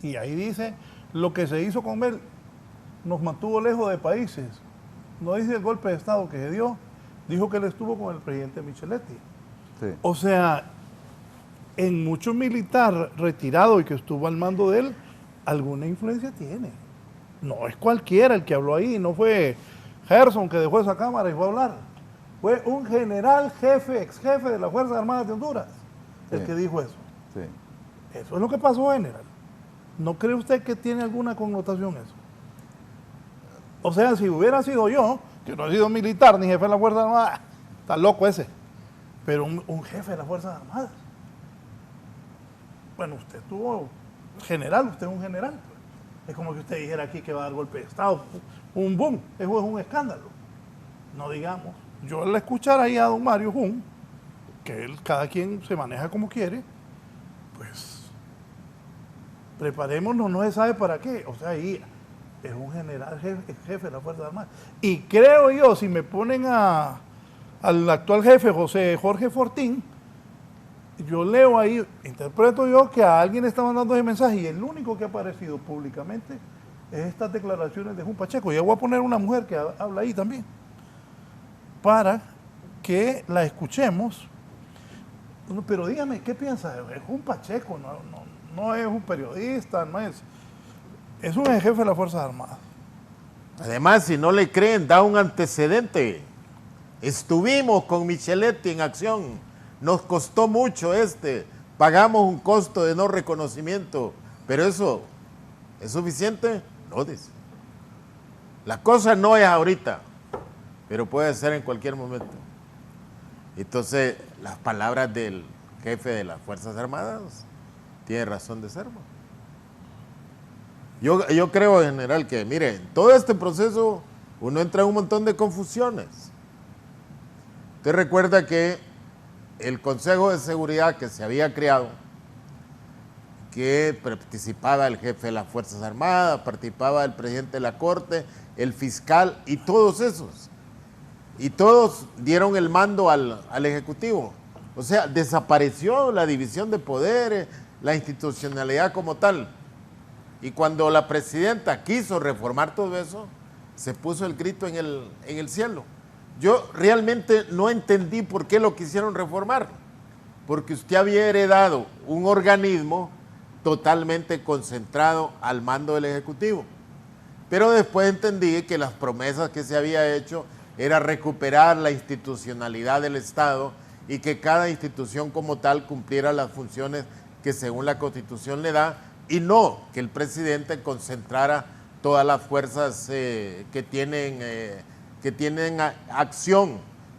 Y ahí dice, lo que se hizo con él nos mantuvo lejos de países. No dice el golpe de Estado que se dio, dijo que él estuvo con el presidente Micheletti. Sí. O sea, en mucho militar retirado y que estuvo al mando de él, alguna influencia tiene. No es cualquiera el que habló ahí, no fue Gerson que dejó esa cámara y fue a hablar. Fue un general jefe, ex jefe de las Fuerzas Armadas de Honduras, el que dijo eso. Sí. Eso es lo que pasó, general. ¿No cree usted que tiene alguna connotación eso? O sea, si hubiera sido yo, que no he sido militar ni jefe de las Fuerzas Armadas, está loco ese. Pero un jefe de las Fuerzas Armadas. Bueno, usted tuvo general, usted es un general. Pues. Es como que usted dijera aquí que va a dar golpe de Estado. Un boom, eso es un escándalo. No digamos. Yo al escuchar ahí a don Mario Jun, que él, cada quien se maneja como quiere, pues preparémonos, no se sabe para qué. O sea, ahí es un general jefe de las Fuerzas Armadas. Y creo yo, si me ponen al actual jefe, Jorge Fortín, yo leo ahí, interpreto yo que a alguien está mandando ese mensaje y el único que ha aparecido públicamente es estas declaraciones de Jun Pacheco. Ya voy a poner una mujer que habla ahí también, para que la escuchemos. Pero dígame, ¿qué piensa? Es Jun Pacheco, no es un periodista, no es un jefe de las Fuerzas Armadas. Además, si no le creen, da un antecedente. Estuvimos con Micheletti en acción. Nos costó mucho pagamos un costo de no reconocimiento, pero eso es suficiente, no dice. La cosa no es ahorita, pero puede ser en cualquier momento. Entonces, las palabras del jefe de las Fuerzas Armadas tienen razón de ser. Yo creo, general, que mire, en todo este proceso uno entra en un montón de confusiones. Usted recuerda que el Consejo de Seguridad que se había creado, que participaba el jefe de las Fuerzas Armadas, participaba el presidente de la Corte, el fiscal y todos esos. Y todos dieron el mando al Ejecutivo. O sea, desapareció la división de poderes, la institucionalidad como tal. Y cuando la presidenta quiso reformar todo eso, se puso el grito en el cielo. Yo realmente no entendí por qué lo quisieron reformar, porque usted había heredado un organismo totalmente concentrado al mando del Ejecutivo. Pero después entendí que las promesas que se había hecho era recuperar la institucionalidad del Estado y que cada institución como tal cumpliera las funciones que según la Constitución le da, y no que el presidente concentrara todas las fuerzas que tienen acción,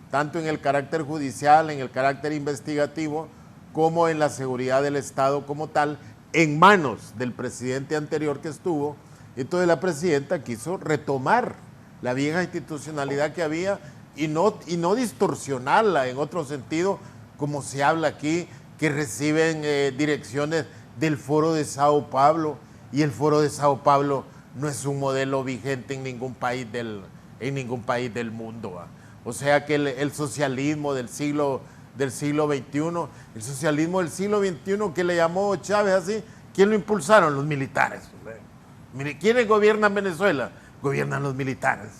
tanto en el carácter judicial, en el carácter investigativo, como en la seguridad del Estado como tal, en manos del presidente anterior que estuvo. Entonces la presidenta quiso retomar la vieja institucionalidad que había y no distorsionarla en otro sentido, como se habla aquí, que reciben direcciones del Foro de Sao Paulo, y el Foro de Sao Paulo no es un modelo vigente en ningún país del mundo. ¿Va? O sea que el socialismo del siglo XXI, el socialismo del siglo XXI que le llamó Chávez así, ¿quién lo impulsaron? Los militares. Mire, ¿quiénes gobiernan Venezuela? Gobiernan los militares.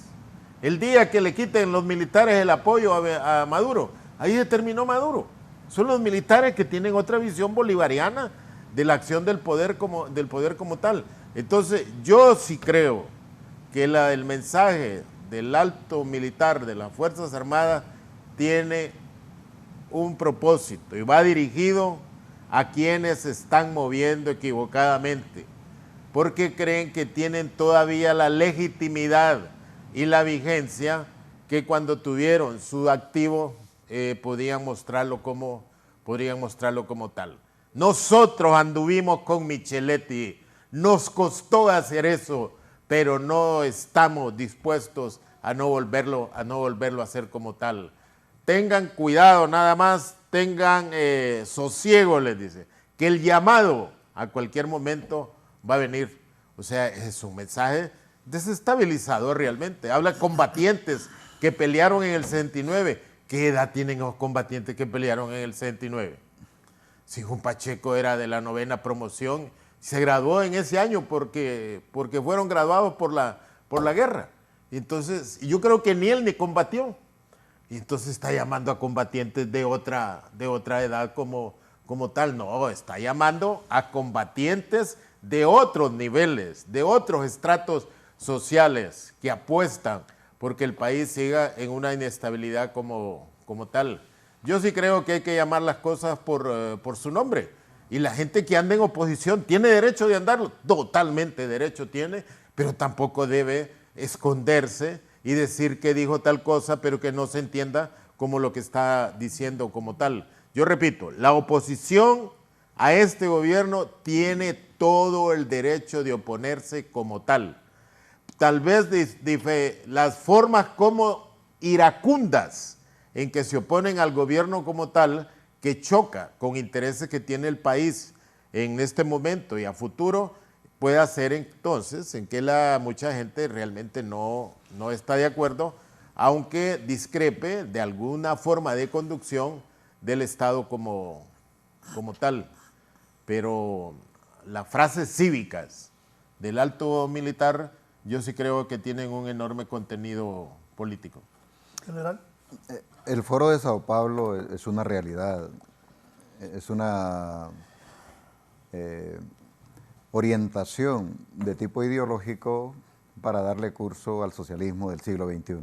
El día que le quiten los militares el apoyo a Maduro, ahí se terminó Maduro. Son los militares que tienen otra visión bolivariana de la acción del poder como tal. Entonces, yo sí creo que el mensaje del alto militar de las Fuerzas Armadas tiene un propósito y va dirigido a quienes se están moviendo equivocadamente, porque creen que tienen todavía la legitimidad y la vigencia que cuando tuvieron su activo podían mostrarlo como tal. Nosotros anduvimos con Micheletti, nos costó hacer eso, pero no estamos dispuestos a no volverlo a hacer como tal. Tengan cuidado nada más, tengan sosiego, les dice, que el llamado a cualquier momento va a venir. O sea, es un mensaje desestabilizador realmente. Habla combatientes que pelearon en el 69. ¿Qué edad tienen los combatientes que pelearon en el 69? Si Jun Pacheco era de la 9ª promoción, se graduó en ese año porque fueron graduados por la guerra. Entonces, yo creo que ni él ni combatió. y entonces está llamando a combatientes de otra edad como tal. No, está llamando a combatientes de otros niveles, de otros estratos sociales que apuestan porque el país siga en una inestabilidad como tal. Yo sí creo que hay que llamar las cosas por su nombre. Y la gente que anda en oposición tiene derecho de andarlo, totalmente derecho tiene, pero tampoco debe esconderse y decir que dijo tal cosa, pero que no se entienda como lo que está diciendo como tal. Yo repito, la oposición a este gobierno tiene todo el derecho de oponerse como tal. Tal vez las formas como iracundas en que se oponen al gobierno como tal, que choca con intereses que tiene el país en este momento y a futuro, puede hacer entonces en que mucha gente realmente no está de acuerdo, aunque discrepe de alguna forma de conducción del Estado como tal. Pero las frases cívicas del alto militar, yo sí creo que tienen un enorme contenido político. General. El Foro de Sao Paulo es una realidad, es una orientación de tipo ideológico para darle curso al socialismo del siglo XXI.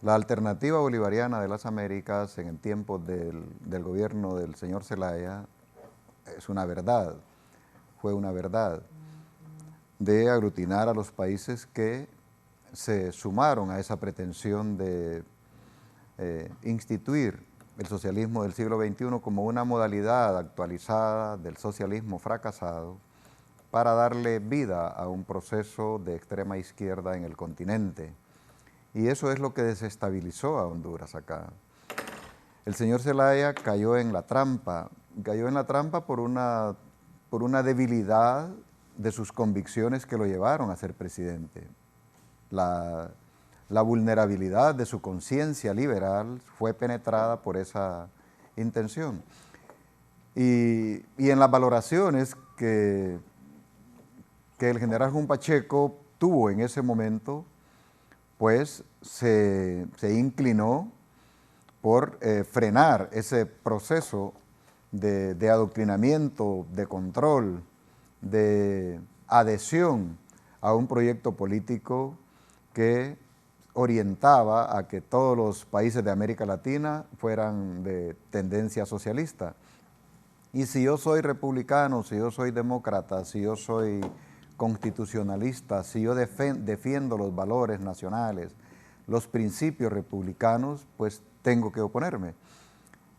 La alternativa bolivariana de las Américas en el tiempo del gobierno del señor Zelaya es una verdad, fue una verdad de aglutinar a los países que se sumaron a esa pretensión de instituir el socialismo del siglo XXI como una modalidad actualizada del socialismo fracasado para darle vida a un proceso de extrema izquierda en el continente. Y eso es lo que desestabilizó a Honduras acá. El señor Zelaya cayó en la trampa por una debilidad de sus convicciones que lo llevaron a ser presidente. La vulnerabilidad de su conciencia liberal fue penetrada por esa intención. Y en las valoraciones que el general Jun Pacheco tuvo en ese momento, pues se inclinó por frenar ese proceso de adoctrinamiento, de control, de adhesión a un proyecto político que orientaba a que todos los países de América Latina fueran de tendencia socialista. Y si yo soy republicano, si yo soy demócrata, si yo soy constitucionalista, si yo defiendo los valores nacionales, los principios republicanos, pues tengo que oponerme.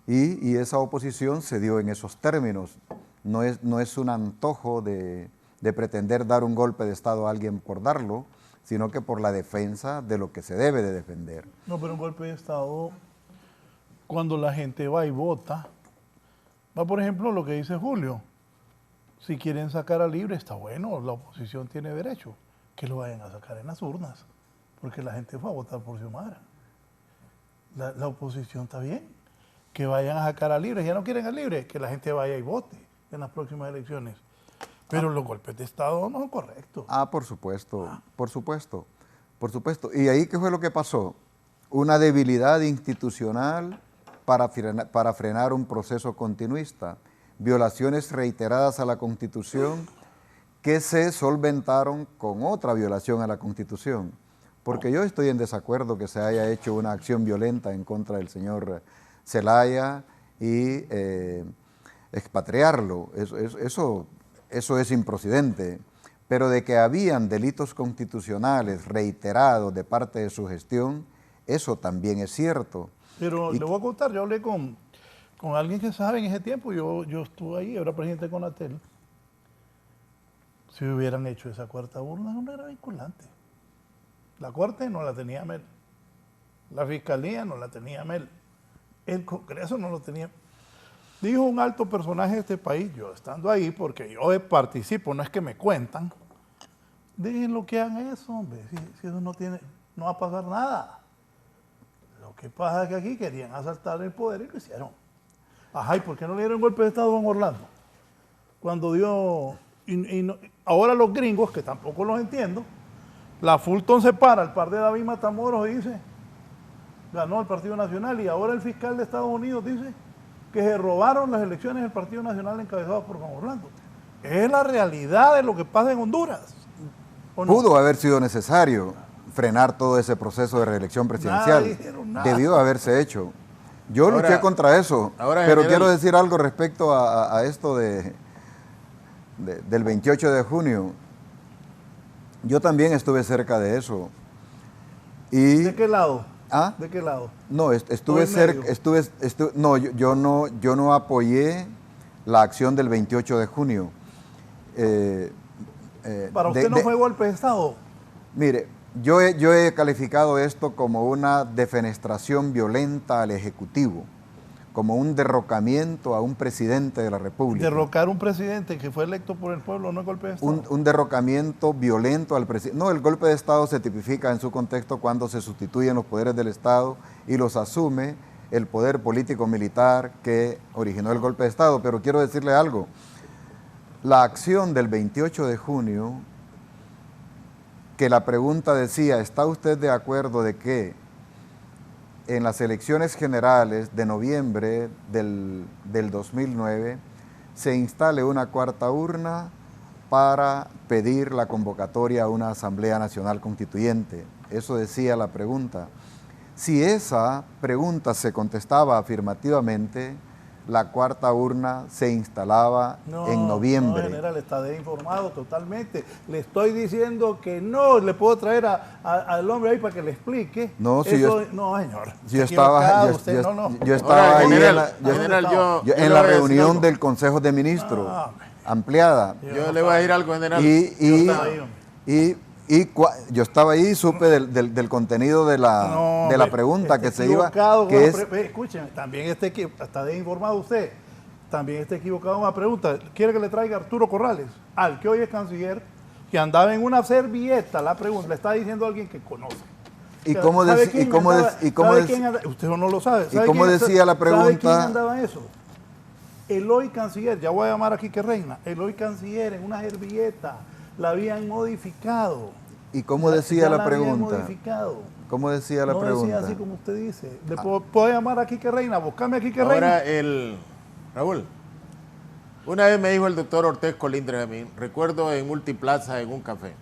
Y esa oposición se dio en esos términos. No es un antojo de pretender dar un golpe de Estado a alguien por darlo, sino que por la defensa de lo que se debe de defender. No, pero un golpe de Estado, cuando la gente va y vota, va por ejemplo lo que dice Julio, si quieren sacar a Libre está bueno, la oposición tiene derecho, que lo vayan a sacar en las urnas, porque la gente fue a votar por Xiomara. La oposición está bien, que vayan a sacar a Libre, ya no quieren a Libre, que la gente vaya y vote en las próximas elecciones. Pero los golpes de Estado no son correctos. Por supuesto, por supuesto, por supuesto. ¿Y ahí qué fue lo que pasó? Una debilidad institucional para frenar un proceso continuista, violaciones reiteradas a la Constitución que se solventaron con otra violación a la Constitución. Porque yo estoy en desacuerdo que se haya hecho una acción violenta en contra del señor Zelaya y expatriarlo. Eso es improcedente, pero de que habían delitos constitucionales reiterados de parte de su gestión, eso también es cierto. Pero le voy a contar, yo hablé con alguien que sabe en ese tiempo, yo estuve ahí, era presidente de Conatel. Si hubieran hecho esa cuarta urna, no era vinculante. La Corte no la tenía Mel, la Fiscalía no la tenía Mel, el Congreso no lo tenía. Dijo un alto personaje de este país, yo estando ahí, porque yo participo, no es que me cuentan, déjenlo que hagan eso, hombre, si eso no va a pasar nada. Lo que pasa es que aquí querían asaltar el poder y lo hicieron. Ajá, ¿y por qué no le dieron golpe de Estado a Don Orlando? Cuando dio, ahora los gringos, que tampoco los entiendo, la Fulton se para, el par de David Matamoros y dice, ganó el Partido Nacional y ahora el fiscal de Estados Unidos dice que se robaron las elecciones del Partido Nacional encabezados por Juan Orlando. Es la realidad de lo que pasa en Honduras. ¿O no? Pudo haber sido necesario frenar todo ese proceso de reelección presidencial. Nada. Debió haberse hecho. Yo Ahora, luché contra eso, ahora, pero general, quiero decir algo respecto a esto del 28 de junio. Yo también estuve cerca de eso. Y, ¿De qué lado? ¿Ah? ¿De qué lado? No, estuve cerca, no, yo no apoyé la acción del 28 de junio. ¿Para usted no fue golpe de Estado? Mire, yo he calificado esto como una defenestración violenta al Ejecutivo, como un derrocamiento a un presidente de la República. Derrocar un presidente que fue electo por el pueblo no es golpe de Estado. Un derrocamiento violento al presidente. No, el golpe de Estado se tipifica en su contexto cuando se sustituyen los poderes del Estado y los asume el poder político-militar que originó el golpe de Estado. Pero quiero decirle algo. La acción del 28 de junio, que la pregunta decía, ¿está usted de acuerdo de que en las elecciones generales de noviembre del 2009 se instale una cuarta urna para pedir la convocatoria a una Asamblea Nacional Constituyente? Eso decía la pregunta. Si esa pregunta se contestaba afirmativamente, la cuarta urna se instalaba en noviembre. No, general, está desinformado totalmente. Le estoy diciendo que no, le puedo traer al hombre ahí para que le explique. No, si eso, yo, no, señor. Yo estaba Ahora, ahí en la reunión del Consejo de Ministros, ampliada. Yo le voy a decir algo, general. Yo estaba ahí y supe del contenido de la pregunta que se iba. Escúcheme, también está desinformado usted. También está equivocado en una pregunta. ¿Quiere que le traiga a Arturo Corrales? Al que hoy es canciller, que andaba en una servilleta, la pregunta, le está diciendo a alguien que conoce. ¿Y cómo decía? Usted no lo sabe. ¿Y cómo decía la pregunta? ¿Sabe quién andaba en eso? El hoy canciller, ya voy a llamar a Quique Reina, el hoy canciller en una servilleta. La habían modificado. ¿Y cómo decía la pregunta? Modificado. ¿Cómo decía la pregunta? No decía así como usted dice. ¿Puedo llamar a Quique Reina? Buscame a Quique Reina. Reina. Raúl, una vez me dijo el doctor Ortiz Colindres a mí, recuerdo en Multiplaza, en un café.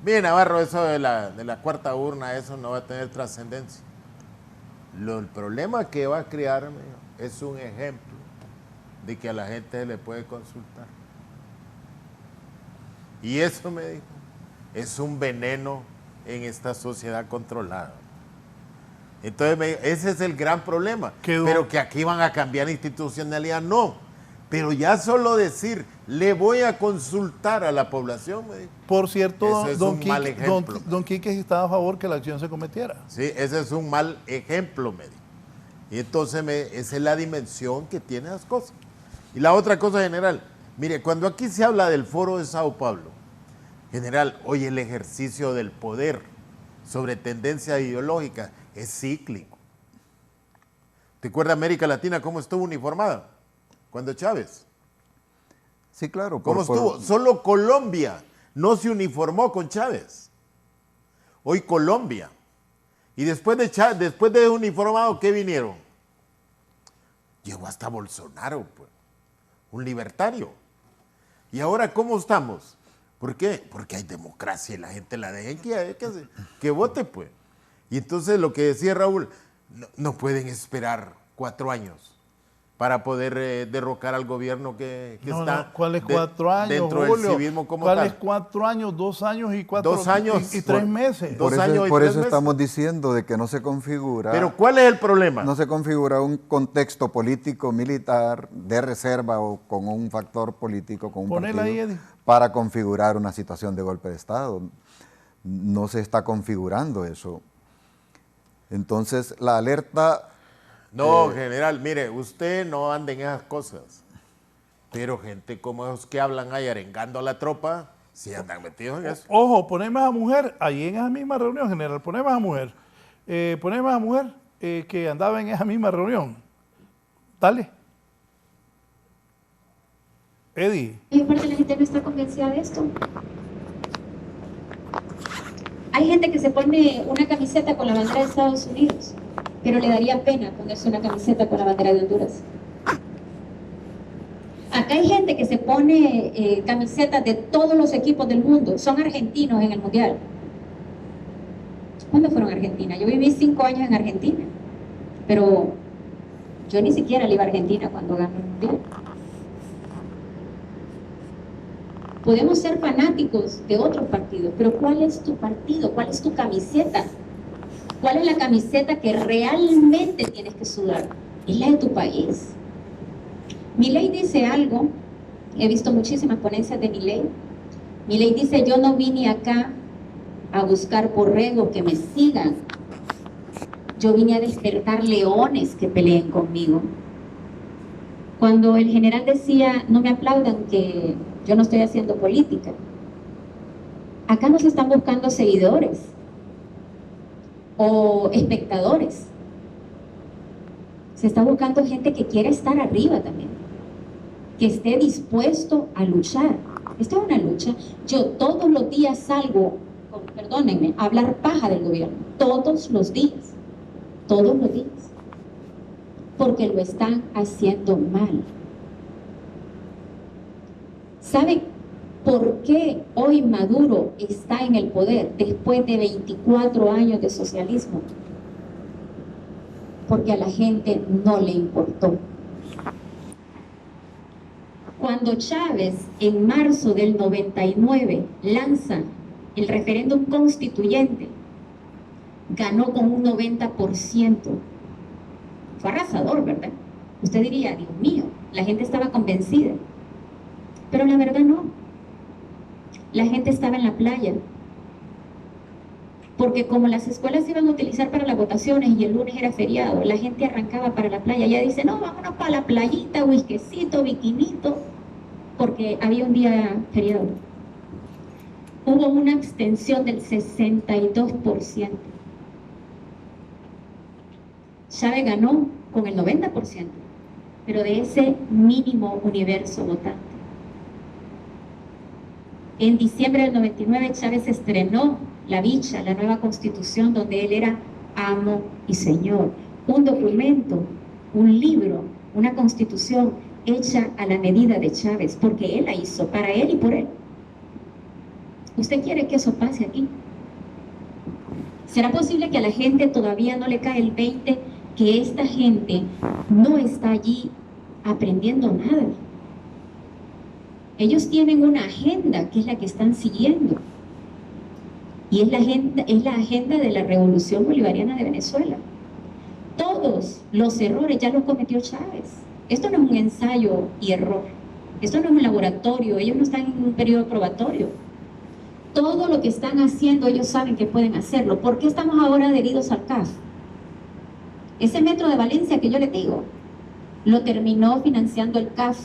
Bien, Navarro, eso de la cuarta urna, eso no va a tener trascendencia. El problema que va a crear es un ejemplo de que a la gente se le puede consultar. Y eso, me dijo, es un veneno en esta sociedad controlada. Entonces, me dijo, ese es el gran problema. Pero que aquí van a cambiar institucionalidad, no. Pero ya solo decir, le voy a consultar a la población, me dijo. Por cierto, ese es un mal ejemplo. Don Quique estaba a favor que la acción se cometiera. Sí, ese es un mal ejemplo, me dijo. Y entonces, esa es la dimensión que tienen las cosas. Y la otra cosa, general, mire, cuando aquí se habla del Foro de Sao Paulo, general, hoy el ejercicio del poder sobre tendencias ideológicas es cíclico. ¿Te acuerdas América Latina cómo estuvo uniformada? Cuando Chávez. Sí, claro. ¿Cómo estuvo? Solo Colombia no se uniformó con Chávez. Hoy Colombia. Y después de uniformado, ¿qué vinieron? Llegó hasta Bolsonaro, pues. Un libertario. ¿Y ahora cómo estamos? ¿Por qué? Porque hay democracia y la gente la deja que vote, pues. Y entonces lo que decía Raúl, no pueden esperar 4 años para poder derrocar al gobierno que está ¿cuáles 4 años, dentro Julio? del civismo como ¿Cuáles tal. 4 años? 2 años y 4 2 años y 3 meses. Por eso estamos diciendo de que no se configura. Pero ¿cuál es el problema? No se configura un contexto político militar de reserva o con un factor político, con un partido, ahí, para configurar una situación de golpe de Estado. No se está configurando eso. Entonces, la alerta... No, general, mire, usted no anda en esas cosas. Pero gente como esos que hablan ahí arengando a la tropa, sí andan metidos en eso. Ojo, ponemos a mujer, ahí en esa misma reunión, general, ponemos a mujer. Que andaba en esa misma reunión. Dale. Eddie. Hay parte de la gente no está convencida de esto. Hay gente que se pone una camiseta con la bandera de Estados Unidos, pero le daría pena ponerse una camiseta con la bandera de Honduras. Acá hay gente que se pone camisetas de todos los equipos del mundo, son argentinos en el Mundial. ¿Cuándo fueron a Argentina? Yo viví 5 años en Argentina, pero yo ni siquiera le iba a Argentina cuando ganó el Mundial. Podemos ser fanáticos de otros partidos, pero ¿cuál es tu partido? ¿Cuál es tu camiseta? ¿Cuál es la camiseta que realmente tienes que sudar? Es la de tu país. Milei dice algo, he visto muchísimas ponencias de Milei. Milei dice, yo no vine acá a buscar borregos que me sigan. Yo vine a despertar leones que peleen conmigo. Cuando el general decía, no me aplaudan que yo no estoy haciendo política. Acá no se están buscando seguidores o espectadores. Se está buscando gente que quiera estar arriba también, que esté dispuesto a luchar. Esta es una lucha. Yo todos los días salgo, perdónenme, a hablar paja del gobierno. Todos los días. Todos los días. Porque lo están haciendo mal. ¿Saben por qué hoy Maduro está en el poder después de 24 años de socialismo? Porque a la gente no le importó. Cuando Chávez en marzo del 99 lanza el referéndum constituyente, ganó con un 90%. Fue arrasador, ¿verdad? Usted diría, Dios mío, la gente estaba convencida. Pero la verdad no. La gente estaba en la playa. Porque como las escuelas se iban a utilizar para las votaciones y el lunes era feriado, la gente arrancaba para la playa. Ya dice, no, vámonos para la playita, whiskycito, bikinito, porque había un día feriado. Hubo una abstención del 62%. Chávez ganó con el 90%, pero de ese mínimo universo votante. En diciembre del 99 Chávez estrenó La Bicha, la nueva constitución, donde él era amo y señor. Un documento, un libro, una constitución hecha a la medida de Chávez, porque él la hizo, para él y por él. ¿Usted quiere que eso pase aquí? ¿Será posible que a la gente todavía no le cae el 20 que esta gente no está allí aprendiendo nada? Ellos tienen una agenda que es la que están siguiendo. Y es la agenda de la Revolución Bolivariana de Venezuela. Todos los errores ya los cometió Chávez. Esto no es un ensayo y error. Esto no es un laboratorio. Ellos no están en un periodo probatorio. Todo lo que están haciendo, ellos saben que pueden hacerlo. ¿Por qué estamos ahora adheridos al CAF? Ese metro de Valencia que yo les digo, lo terminó financiando el CAF.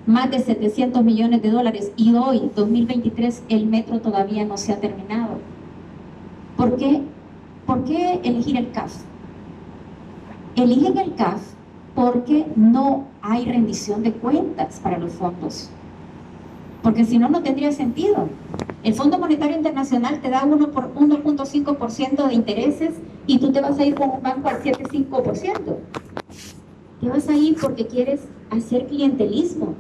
Más de 700 millones de dólares. Y hoy, 2023, el metro todavía no se ha terminado. ¿Por qué? ¿Por qué elegir el CAF? Eligen el CAF porque no hay rendición de cuentas para los fondos. Porque si no, no tendría sentido. El Fondo Monetario Internacional te da 1.5% de intereses y tú te vas a ir con un banco al 7,5%. Te vas a ir porque quieres hacer clientelismo.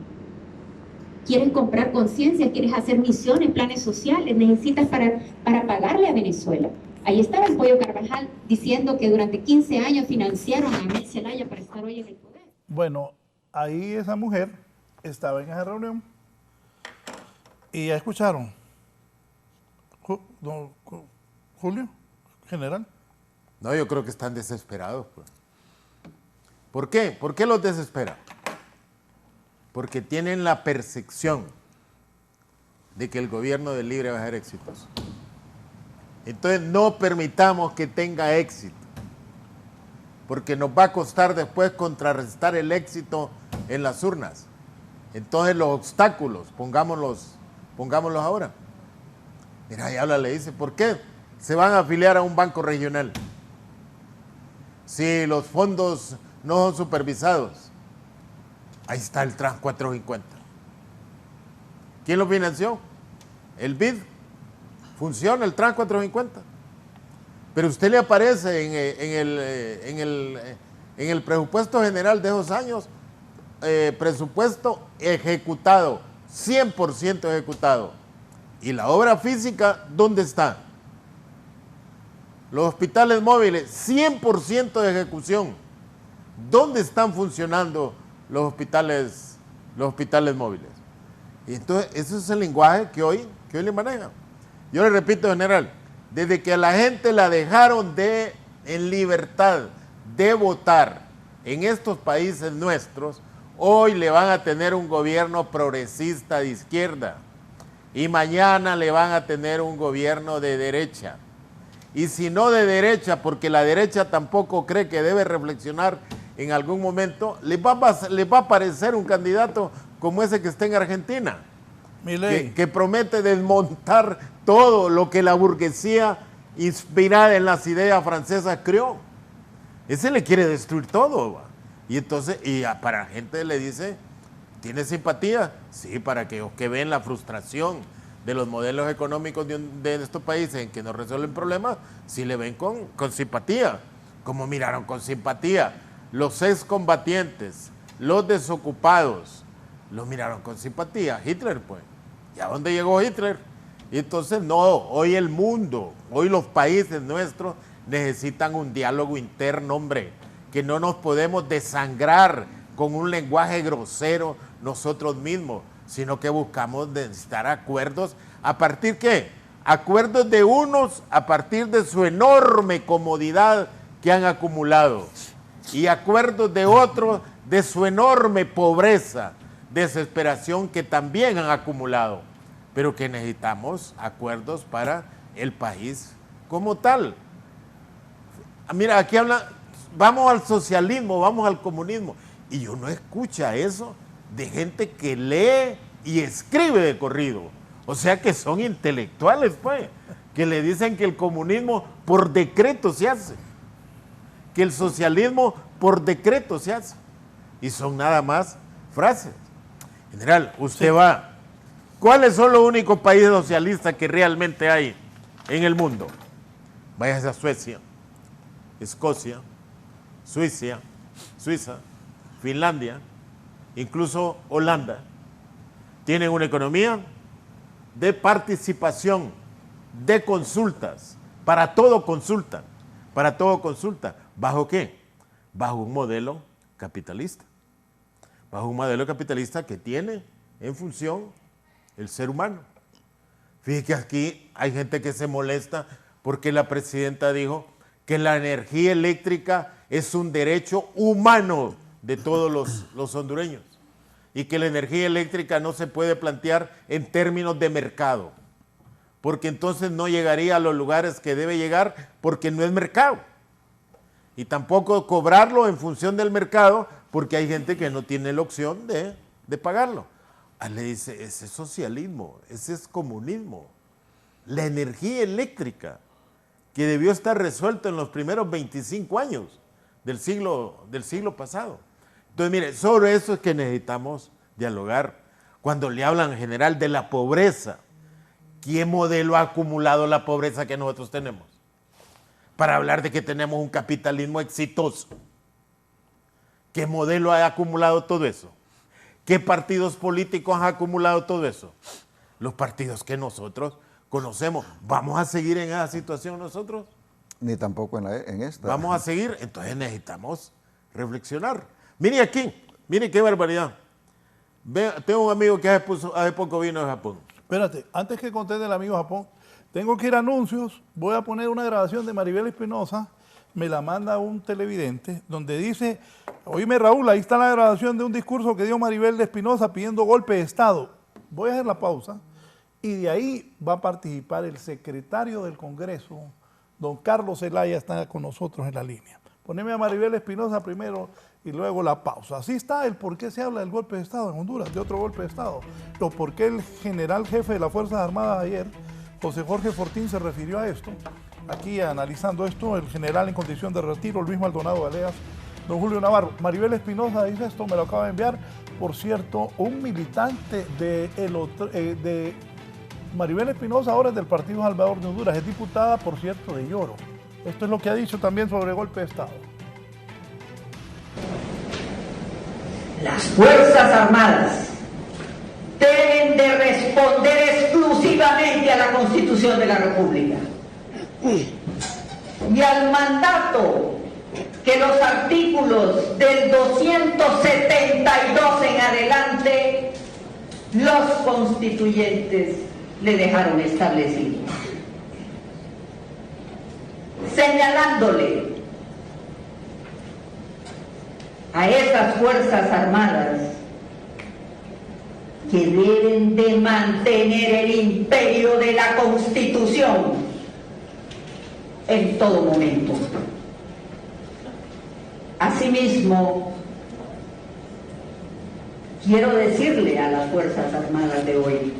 Quieres comprar conciencia, quieres hacer misiones, planes sociales, necesitas para pagarle a Venezuela. Ahí estaba el Pollo Carvajal diciendo que durante 15 años financiaron a Amel Zelaya para estar hoy en el poder. Bueno, ahí esa mujer estaba en esa reunión y ya escucharon. Julio, general. No, yo creo que están desesperados. Pues. ¿Por qué? ¿Por qué los desespera? Porque tienen la percepción de que el gobierno del Libre va a ser exitoso. Entonces no permitamos que tenga éxito, porque nos va a costar después contrarrestar el éxito en las urnas. Entonces los obstáculos, pongámoslos ahora. Mira, ya le dice, ¿por qué se van a afiliar a un banco regional? Si los fondos no son supervisados. Ahí está el Trans 450. ¿Quién lo financió? El BID. funciona el Trans 450. Pero usted le aparece en el presupuesto general de esos años, presupuesto ejecutado, 100% ejecutado. ¿Y la obra física dónde está? Los hospitales móviles, 100% de ejecución. ¿Dónde están funcionando los hospitales móviles? Y entonces, ese es el lenguaje que hoy le manejan. Yo le repito, general, desde que a la gente la dejaron en libertad de votar en estos países nuestros, hoy le van a tener un gobierno progresista de izquierda y mañana le van a tener un gobierno de derecha. Y si no de derecha, porque la derecha tampoco cree que debe reflexionar en algún momento, les va a aparecer un candidato como ese que está en Argentina, que promete desmontar todo lo que la burguesía inspirada en las ideas francesas creó. Ese le quiere destruir todo, ¿va? Y entonces, para la gente le dice, ¿tiene simpatía? Sí, para que ven la frustración de los modelos económicos de estos países en que no resuelven problemas, sí le ven con simpatía, como miraron con simpatía los excombatientes, los desocupados, los miraron con simpatía. Hitler, pues, ¿y a dónde llegó Hitler? Y entonces no, hoy el mundo, hoy los países nuestros necesitan un diálogo interno, hombre, que no nos podemos desangrar con un lenguaje grosero nosotros mismos, sino que buscamos necesitar acuerdos. ¿A partir qué? Acuerdos de unos a partir de su enorme comodidad que han acumulado y acuerdos de otros de su enorme pobreza, desesperación que también han acumulado, pero que necesitamos acuerdos para el país como tal. Mira, aquí habla, vamos al socialismo, vamos al comunismo, y uno escucha eso de gente que lee y escribe de corrido, o sea que son intelectuales, pues, que le dicen que el comunismo por decreto se hace, que el socialismo por decreto se hace, y son nada más frases. General, usted va, ¿cuáles son los únicos países socialistas que realmente hay en el mundo? Váyase a Suecia, Escocia, Suiza, Finlandia, incluso Holanda. Tienen una economía de participación, de consultas, para todo consulta. ¿Bajo qué? Bajo un modelo capitalista. Bajo un modelo capitalista que tiene en función el ser humano. Fíjate que aquí hay gente que se molesta porque la presidenta dijo que la energía eléctrica es un derecho humano de todos los hondureños y que la energía eléctrica no se puede plantear en términos de mercado, porque entonces no llegaría a los lugares que debe llegar porque no es mercado. Y tampoco cobrarlo en función del mercado porque hay gente que no tiene la opción de pagarlo. Le dice, ese es socialismo, ese es comunismo. La energía eléctrica que debió estar resuelta en los primeros 25 años del siglo pasado. Entonces, mire, sobre eso es que necesitamos dialogar. Cuando le hablan en general de la pobreza, ¿qué modelo ha acumulado la pobreza que nosotros tenemos? Para hablar de que tenemos un capitalismo exitoso. ¿Qué modelo ha acumulado todo eso? ¿Qué partidos políticos han acumulado todo eso? Los partidos que nosotros conocemos. ¿Vamos a seguir en esa situación nosotros? Ni tampoco en esta. Vamos a seguir, entonces necesitamos reflexionar. Mire aquí, mire qué barbaridad. Tengo un amigo que hace poco vino de Japón. Espérate, antes que conteste el amigo de Japón, tengo que ir a anuncios. Voy a poner una grabación de Maribel Espinosa, me la manda un televidente, donde dice, oíme Raúl, ahí está la grabación de un discurso que dio Maribel Espinosa pidiendo golpe de Estado. Voy a hacer la pausa y de ahí va a participar el secretario del Congreso, don Carlos Zelaya, está con nosotros en la línea. Poneme a Maribel Espinosa primero y luego la pausa. Así está el por qué se habla del golpe de Estado en Honduras, de otro golpe de Estado. Lo por qué el general jefe de las Fuerzas Armadas ayer, José Jorge Fortín, se refirió a esto. Aquí analizando esto, el general en condición de retiro, Luis Maldonado Galeas, don Julio Navarro. Maribel Espinosa dice esto, me lo acaba de enviar. Por cierto, un militante de Maribel Espinosa ahora es del Partido Salvador de Honduras, es diputada, por cierto, de Lloro. Esto es lo que ha dicho también sobre el golpe de Estado. Las Fuerzas Armadas deben de responder exclusivamente a la Constitución de la República y al mandato que los artículos del 272 en adelante los constituyentes le dejaron establecido, señalándole a esas Fuerzas Armadas que deben de mantener el imperio de la Constitución en todo momento. Asimismo, quiero decirle a las Fuerzas Armadas de hoy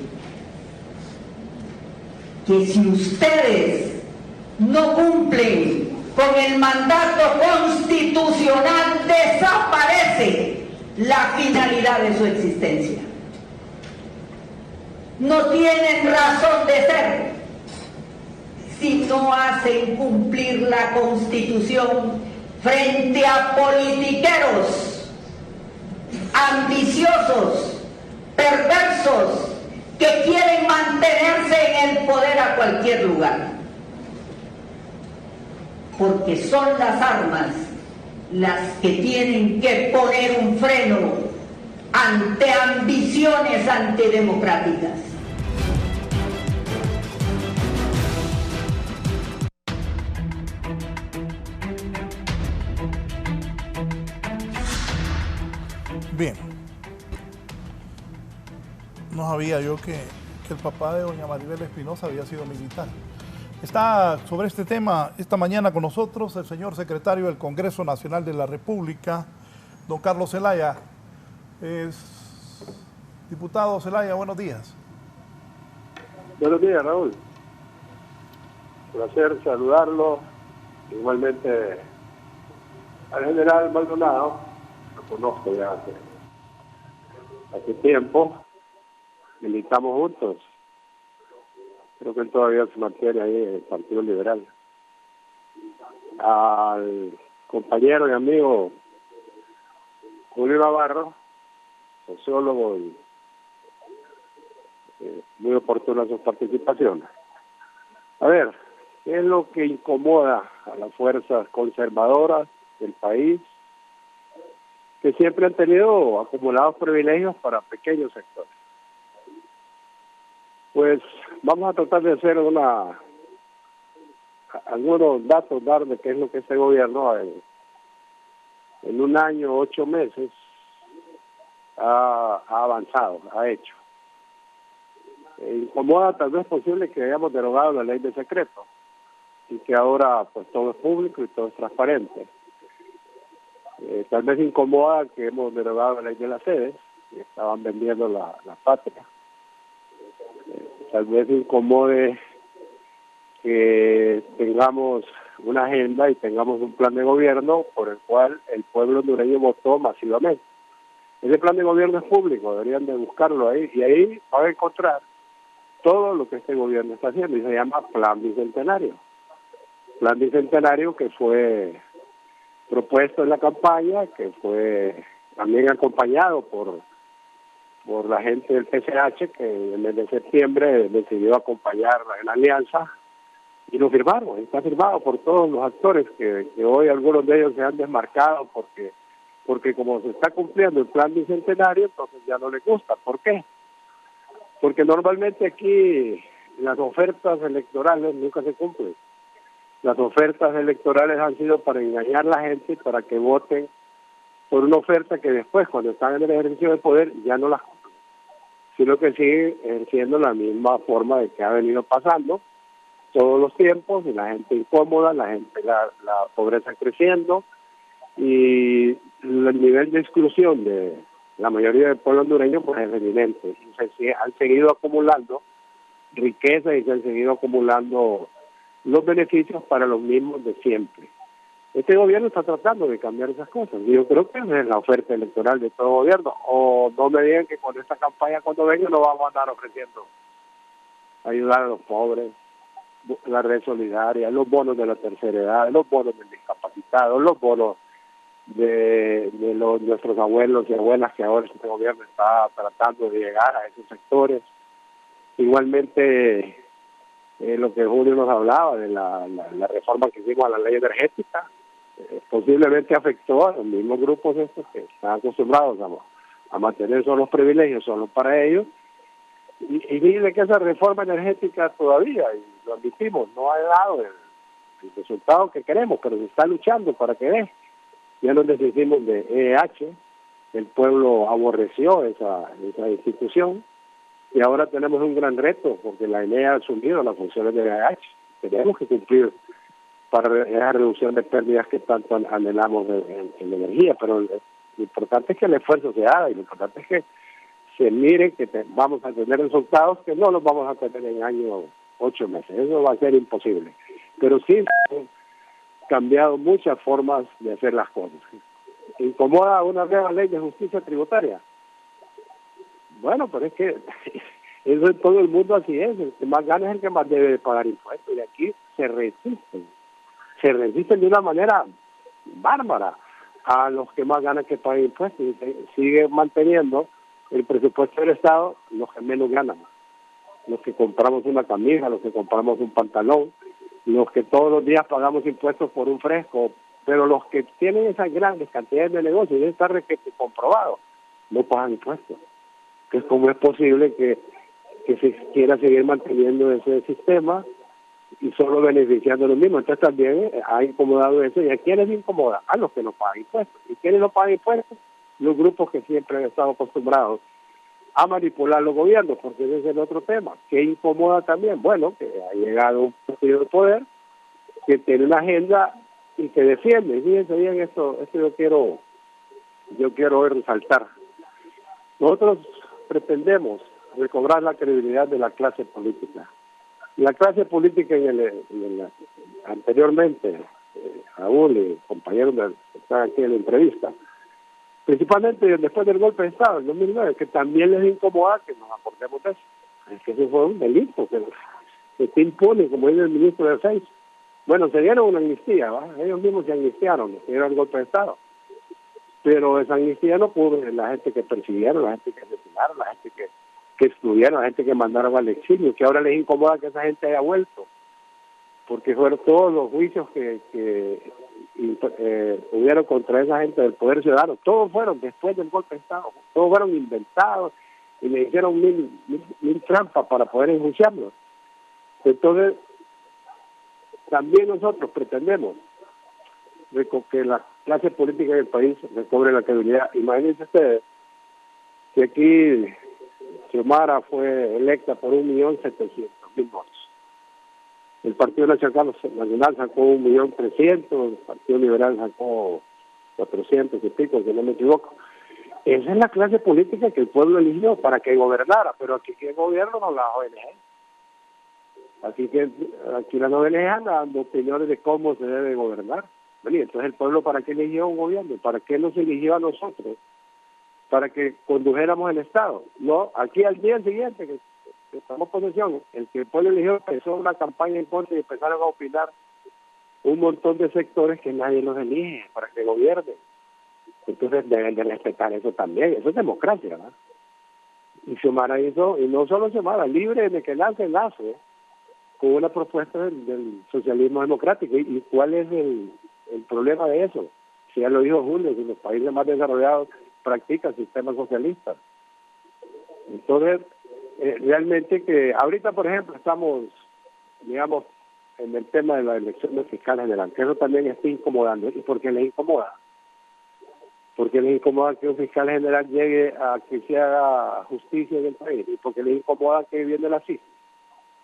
que si ustedes no cumplen con el mandato constitucional, desaparece la finalidad de su existencia. No tienen razón de ser si no hacen cumplir la Constitución frente a politiqueros ambiciosos, perversos, que quieren mantenerse en el poder a cualquier lugar. Porque son las armas las que tienen que poner un freno ante ambiciones antidemocráticas. Bien, no sabía yo que el papá de doña Maribel Espinosa había sido militar. Está sobre este tema esta mañana con nosotros el señor secretario del Congreso Nacional de la República, don Carlos Zelaya. Diputado Zelaya, buenos días. Buenos días, Raúl. Placer saludarlo. Igualmente al general Maldonado, lo conozco ya hace tiempo, militamos juntos. Creo que él todavía se mantiene ahí en el Partido Liberal. Al compañero y amigo Julio Navarro, sociólogo y muy oportuna sus participaciones. A ver, ¿qué es lo que incomoda a las fuerzas conservadoras del país, que siempre han tenido acumulados privilegios para pequeños sectores? Pues vamos a tratar de hacer algunos datos, dar de qué es lo que este gobierno en un año, 8 meses, ha avanzado, ha hecho. Incomoda tal vez posible que hayamos derogado la ley de secreto y que ahora pues todo es público y todo es transparente. Tal vez incomoda que hemos derogado la ley de las sedes y estaban vendiendo la patria. Tal vez incomode que tengamos una agenda y tengamos un plan de gobierno por el cual el pueblo hondureño votó masivamente. Ese plan de gobierno es público, deberían de buscarlo ahí, y ahí van a encontrar todo lo que este gobierno está haciendo, y se llama Plan Bicentenario. Plan Bicentenario que fue propuesto en la campaña, que fue también acompañado por la gente del PCH, que en el mes de septiembre decidió acompañar en la alianza, y lo firmaron. Está firmado por todos los actores que hoy algunos de ellos se han desmarcado porque como se está cumpliendo el plan bicentenario, entonces ya no les gusta. ¿Por qué? Porque normalmente aquí las ofertas electorales nunca se cumplen. Las ofertas electorales han sido para engañar a la gente, para que voten por una oferta que después, cuando están en el ejercicio de poder, ya no las cumplen, sino que sigue ejerciendo la misma forma de que ha venido pasando todos los tiempos, y la gente incómoda, la pobreza creciendo, y el nivel de exclusión de la mayoría del pueblo hondureño pues es evidente. Y han seguido acumulando riqueza y se han seguido acumulando los beneficios para los mismos de siempre. Este gobierno está tratando de cambiar esas cosas, y yo creo que esa es la oferta electoral de todo gobierno. O no me digan que con esta campaña, cuando venga, no vamos a andar ofreciendo ayudar a los pobres, la red solidaria, los bonos de la tercera edad, los bonos del discapacitado, los bonos de nuestros abuelos y abuelas, que ahora este gobierno está tratando de llegar a esos sectores. Igualmente, lo que Julio nos hablaba de la reforma que hicimos a la ley energética, posiblemente afectó a los mismos grupos estos que están acostumbrados a mantener solo los privilegios solo para ellos. Y dice que esa reforma energética todavía, y lo admitimos, no ha dado el resultado que queremos, pero se está luchando para que dé. Ya nos deshicimos de EEH, el pueblo aborreció esa institución, y ahora tenemos un gran reto, porque la ENE ha asumido las funciones de EEH. Tenemos que cumplir para esa reducción de pérdidas que tanto anhelamos en energía, pero lo importante es que el esfuerzo se haga, y lo importante es que se mire que vamos a tener resultados que no los vamos a tener en años 8 meses. Eso va a ser imposible. Pero sí han cambiado muchas formas de hacer las cosas. ¿Incomoda una nueva ley de justicia tributaria? Bueno, pero es que eso en todo el mundo así es. El que más gana es el que más debe pagar impuestos. Y aquí se resisten de una manera bárbara a los que más ganan que paguen impuestos. Y sigue manteniendo el presupuesto del Estado los que menos ganan, los que compramos una camisa, los que compramos un pantalón, los que todos los días pagamos impuestos por un fresco, pero los que tienen esas grandes cantidades de negocios, y está comprobado, no pagan impuestos. Entonces, ¿cómo es posible que se quiera seguir manteniendo ese sistema y solo beneficiando a los mismos? Entonces también ha incomodado eso. ¿Y a quiénes incomoda? A los que no pagan impuestos. ¿Y quiénes no pagan impuestos? Los grupos que siempre han estado acostumbrados a manipular los gobiernos, porque ese es el otro tema. ¿Qué incomoda también? Bueno, que ha llegado un partido de poder que tiene una agenda y que defiende. Fíjense bien, esto yo quiero hoy resaltar. Nosotros pretendemos recobrar la credibilidad de la clase política. La clase política anteriormente, Raúl y compañeros que están aquí en la entrevista, principalmente después del golpe de Estado en 2009, que también les incomoda que nos acordemos de eso. Es que eso fue un delito que se impone, como dice el ministro de Defensa. Bueno, se dieron una amnistía, ¿va? Ellos mismos se amnistiaron, se dieron el golpe de Estado. Pero esa amnistía no cubre la gente que persiguieron, la gente que asesinaron, la gente que excluyeron, la gente que mandaron al exilio, que ahora les incomoda que esa gente haya vuelto. Porque fueron todos los juicios que hubieron contra esa gente del Poder Ciudadano, todos fueron después del golpe de Estado, todos fueron inventados y le hicieron mil trampas para poder enjuiciarlos. Entonces, también nosotros pretendemos que la clase política del país recobre la credibilidad. Imagínense ustedes que aquí Xiomara fue electa por 1.700.000 votos. El Partido Nacional sacó 1.300.000, el Partido Liberal sacó 400 y pico, si no me equivoco. Esa es la clase política que el pueblo eligió para que gobernara, pero aquí ¿quién gobierna? No la ONG. Aquí las ONG andan dando opiniones de cómo se debe gobernar. Bueno, y entonces el pueblo, ¿para qué eligió un gobierno? ¿Para qué nos eligió a nosotros? Para que condujéramos el Estado. No, aquí al día siguiente que tomó posesión, el que el pueblo eligió empezó una campaña en contra y empezaron a opinar un montón de sectores que nadie los elige para que gobiernen. Entonces deben de respetar eso también. Eso es democracia, ¿verdad? Y Xiomara hizo, y no solo Xiomara, libre de que nace, con una propuesta del socialismo democrático. ¿Y cuál es el problema de eso? Si ya lo dijo Julio, si los países más desarrollados practican sistemas socialistas. Entonces, realmente que ahorita, por ejemplo, estamos, digamos, en el tema de la elección del fiscal general, que eso también está incomodando. ¿Y por qué les incomoda? Porque les incomoda que un fiscal general llegue a que se haga justicia en el país. Y porque les incomoda que viene la CIS.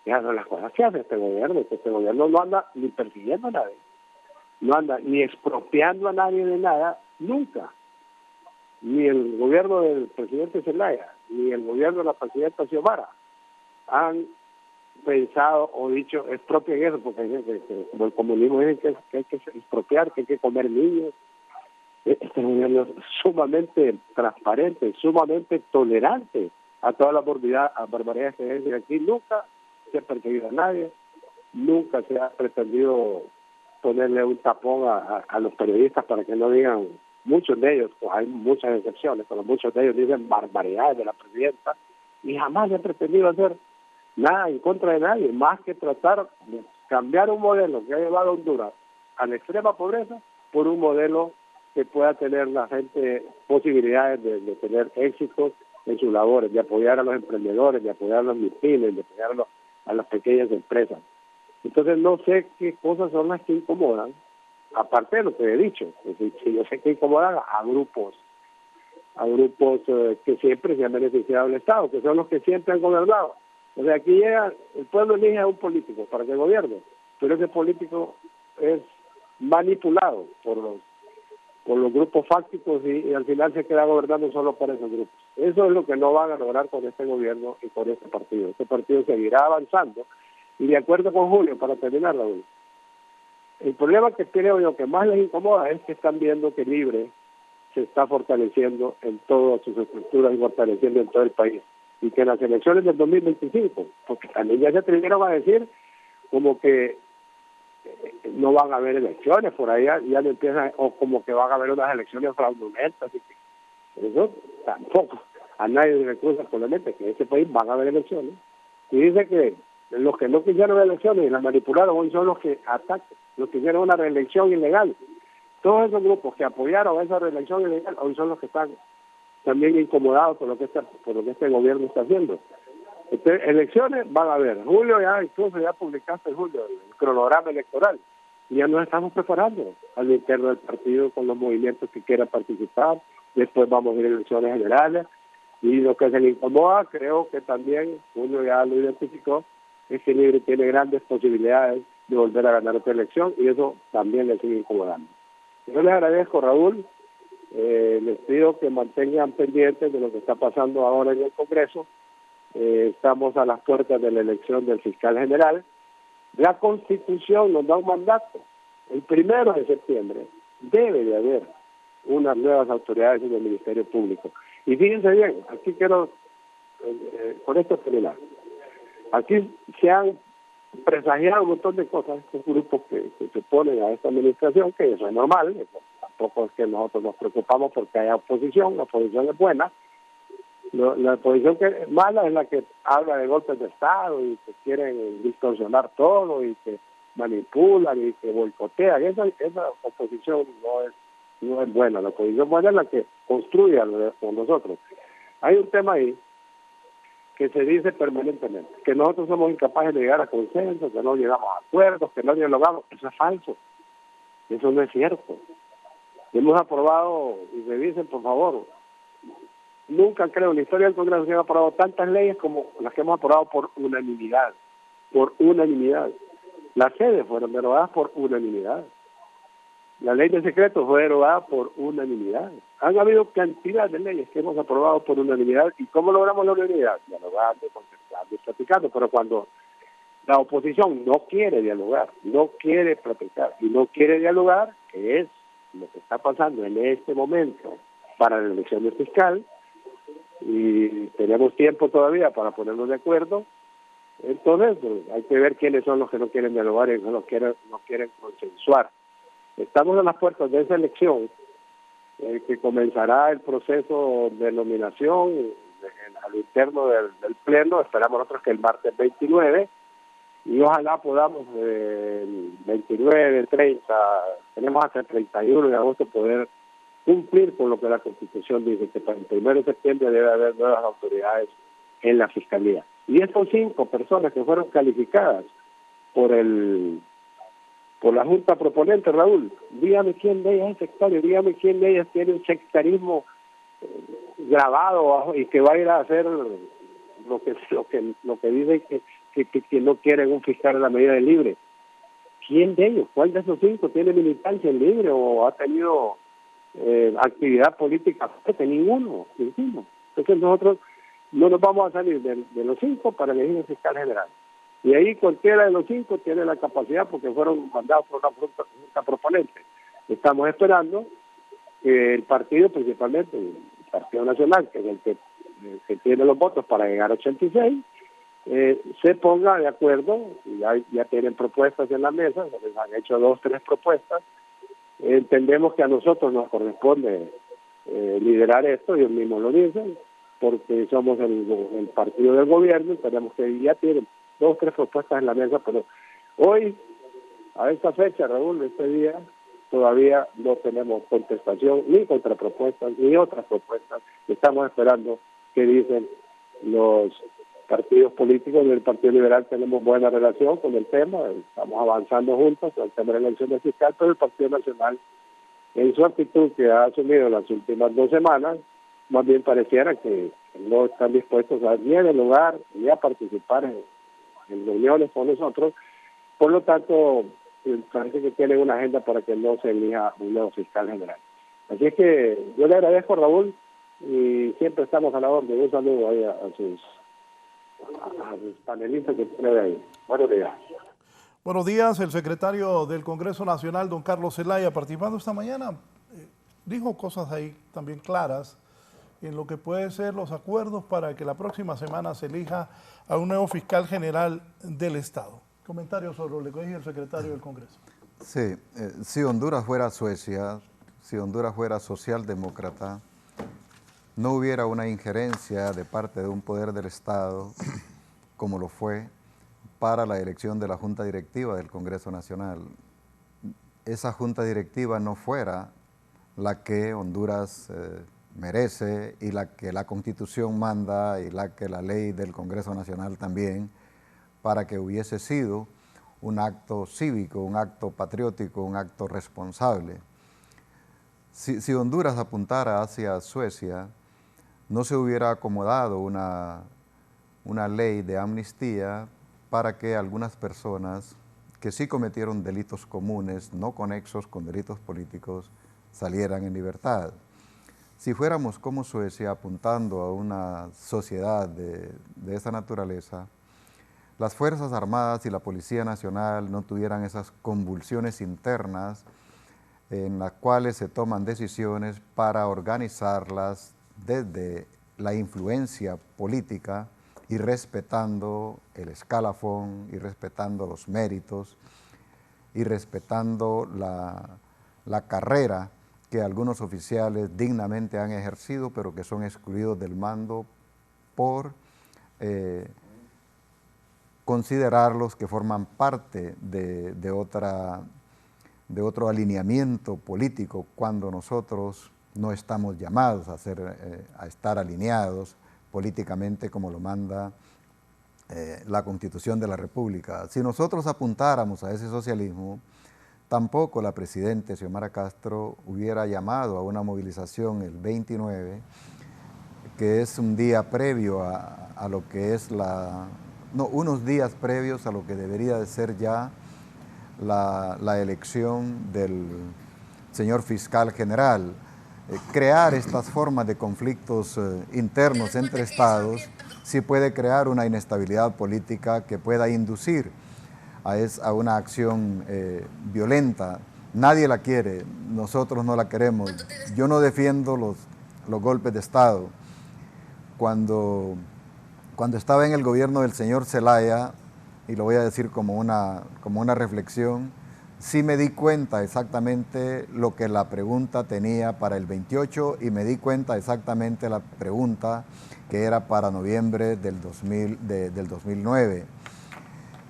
Ya no las cosas que hace este gobierno. Este gobierno no anda ni persiguiendo a nadie. No anda ni expropiando a nadie de nada, nunca. Ni el gobierno del presidente Zelaya, ni el gobierno de la presidenta Xiomara han pensado o dicho expropien eso, porque como el comunismo dice que hay que expropiar, que hay que comer niños. Este gobierno es sumamente transparente, sumamente tolerante a todas las barbaridades que hay aquí. Nunca se ha perseguido a nadie, nunca se ha pretendido ponerle un tapón a los periodistas para que no digan, muchos de ellos, pues hay muchas excepciones, pero muchos de ellos dicen barbaridades de la presidenta y jamás se ha pretendido hacer nada en contra de nadie, más que tratar de cambiar un modelo que ha llevado a Honduras a la extrema pobreza por un modelo que pueda tener la gente posibilidades de tener éxitos en sus labores, de apoyar a los emprendedores, de apoyar a los MIPYMES, de apoyar a las pequeñas empresas. Entonces no sé qué cosas son las que incomodan, aparte de lo que he dicho, yo sé que incomodan a grupos que siempre se han beneficiado del Estado, que son los que siempre han gobernado. O sea, aquí llega, el pueblo elige a un político para que gobierne, pero ese político es manipulado por los grupos fácticos y al final se queda gobernando solo por esos grupos. Eso es lo que no van a lograr con este gobierno y con este partido. Este partido seguirá avanzando y de acuerdo con Julio, para terminar, Raúl, el problema que creo yo que más les incomoda es que están viendo que Libre se está fortaleciendo en todas sus estructuras y fortaleciendo en todo el país. Y que en las elecciones del 2025, porque también ya se atrevieron a decir como que no van a haber elecciones, por ahí ya no empiezan, o como que van a haber unas elecciones fraudulentas, y que eso tampoco, a nadie se le cruza por la mente que en ese país van a haber elecciones. Y dice que los que no quisieron elecciones y las manipularon hoy son los que atacan, los que hicieron una reelección ilegal. Todos esos grupos que apoyaron esa reelección ilegal hoy son los que están también incomodados por lo que este gobierno está haciendo. Entonces, elecciones van a haber. Julio, incluso ya publicaste, Julio, el cronograma electoral. Y ya nos estamos preparando al interno del partido con los movimientos que quieran participar. Después vamos a ir a elecciones generales. Y lo que se le incomoda, creo que también, Julio ya lo identificó, es que Libre tiene grandes posibilidades de volver a ganar otra elección y eso también le sigue incomodando. Yo les agradezco, Raúl. Les pido que mantengan pendientes de lo que está pasando ahora en el Congreso. Estamos a las puertas de la elección del fiscal general. La Constitución nos da un mandato. El 1 de septiembre debe de haber unas nuevas autoridades en el Ministerio Público. Y fíjense bien, aquí quiero, con esto terminar. Aquí se han presagiado un montón de cosas, estos grupos que se oponen a esta administración, que eso es normal. Tampoco es que nosotros nos preocupamos porque haya oposición, la oposición es buena. La oposición que es mala es la que habla de golpes de Estado y que quieren distorsionar todo y que manipulan y que boicotean. Esa oposición no es buena. La oposición buena es la que construye con nosotros. Hay un tema ahí que se dice permanentemente, que nosotros somos incapaces de llegar a consenso, que no llegamos a acuerdos, que no dialogamos. Eso es falso. Eso no es cierto. Hemos aprobado, y revisen por favor, nunca creo en la historia del Congreso se han aprobado tantas leyes como las que hemos aprobado por unanimidad. Por unanimidad. Las sedes fueron derogadas por unanimidad. La ley de secretos fue derogada por unanimidad. Han habido cantidad de leyes que hemos aprobado por unanimidad. ¿Y cómo logramos la unanimidad? Dialogando, concertando y platicando. Pero cuando la oposición no quiere dialogar, no quiere platicar y no quiere dialogar, que es lo que está pasando en este momento para la elección del fiscal, y tenemos tiempo todavía para ponernos de acuerdo, entonces hay que ver quiénes son los que no quieren dialogar y no quieren consensuar. Estamos en las puertas de esa elección que comenzará el proceso de nominación al interno del Pleno. Esperamos nosotros que el martes 29 y ojalá podamos el 29, 30, tenemos hasta el 31 de agosto poder cumplir con lo que la Constitución dice, que para el 1 de septiembre debe haber nuevas autoridades en la Fiscalía. Y estas 5 personas que fueron calificadas por la Junta Proponente, Raúl, dígame quién de ellas es sectario, dígame quién de ellas tiene un sectarismo grabado y que va a ir a hacer lo que dicen que no quieren un fiscal en la medida de Libre. ¿Quién de ellos? ¿Cuál de esos 5 tiene militancia en Libre o ha tenido actividad política fuerte? Ninguno. Entonces nosotros no nos vamos a salir de los 5 para elegir el fiscal general. Y ahí cualquiera de los 5 tiene la capacidad porque fueron mandados por una junta proponente. Estamos esperando que el partido, principalmente el Partido Nacional, que es el que tiene los votos para llegar a 86, se ponga de acuerdo, y ya tienen propuestas en la mesa, se les han hecho 2 o 3 propuestas. Entendemos que a nosotros nos corresponde liderar esto, ellos mismos lo dicen, porque somos el partido del gobierno, tenemos que ya tienen 2 o 3 propuestas en la mesa, pero hoy, a esta fecha, Raúl, este día, todavía no tenemos contestación, ni contrapropuestas, ni otras propuestas. Estamos esperando qué dicen los partidos políticos. Del Partido Liberal tenemos buena relación con el tema, estamos avanzando juntos con el tema de la elección fiscal, pero el Partido Nacional, en su actitud que ha asumido las últimas 2 semanas, más bien pareciera que no están dispuestos ni a dialogar, ni a participar en reuniones con nosotros. Por lo tanto, parece que tienen una agenda para que no se elija un nuevo fiscal general. Así es que yo le agradezco, Raúl, y siempre estamos a la orden. Un saludo ahí a sus panelistas que tienen ahí. Buenos días. Buenos días. El secretario del Congreso Nacional, don Carlos Zelaya, participando esta mañana, dijo cosas ahí también claras en lo que pueden ser los acuerdos para que la próxima semana se elija a un nuevo fiscal general del Estado. Comentarios sobre lo que dijo el secretario del Congreso. Sí, si Honduras fuera Suecia, si Honduras fuera socialdemócrata, no hubiera una injerencia de parte de un poder del Estado, como lo fue para la elección de la Junta Directiva del Congreso Nacional. Esa Junta Directiva no fuera la que Honduras merece y la que la Constitución manda y la que la ley del Congreso Nacional también, para que hubiese sido un acto cívico, un acto patriótico, un acto responsable. Si Honduras apuntara hacia Suecia, no se hubiera acomodado una ley de amnistía para que algunas personas que sí cometieron delitos comunes, no conexos con delitos políticos, salieran en libertad. Si fuéramos como Suecia, apuntando a una sociedad de esa naturaleza, las Fuerzas Armadas y la Policía Nacional no tuvieran esas convulsiones internas en las cuales se toman decisiones para organizarlas desde la influencia política y respetando el escalafón y respetando los méritos y respetando la carrera que algunos oficiales dignamente han ejercido, pero que son excluidos del mando por considerarlos que forman parte de otro alineamiento político, cuando nosotros no estamos llamados a estar alineados políticamente como lo manda la Constitución de la República. Si nosotros apuntáramos a ese socialismo, tampoco la presidenta Xiomara Castro hubiera llamado a una movilización el 29, que es un día previo a lo que es unos días previos a lo que debería de ser ya la elección del señor fiscal general. Crear estas formas de conflictos internos entre estados sí puede crear una inestabilidad política que pueda inducir a una acción violenta. Nadie la quiere, nosotros no la queremos. Yo no defiendo los golpes de Estado. Cuando estaba en el gobierno del señor Zelaya, y lo voy a decir como una reflexión, sí me di cuenta exactamente lo que la pregunta tenía para el 28 y me di cuenta exactamente la pregunta que era para noviembre del 2009.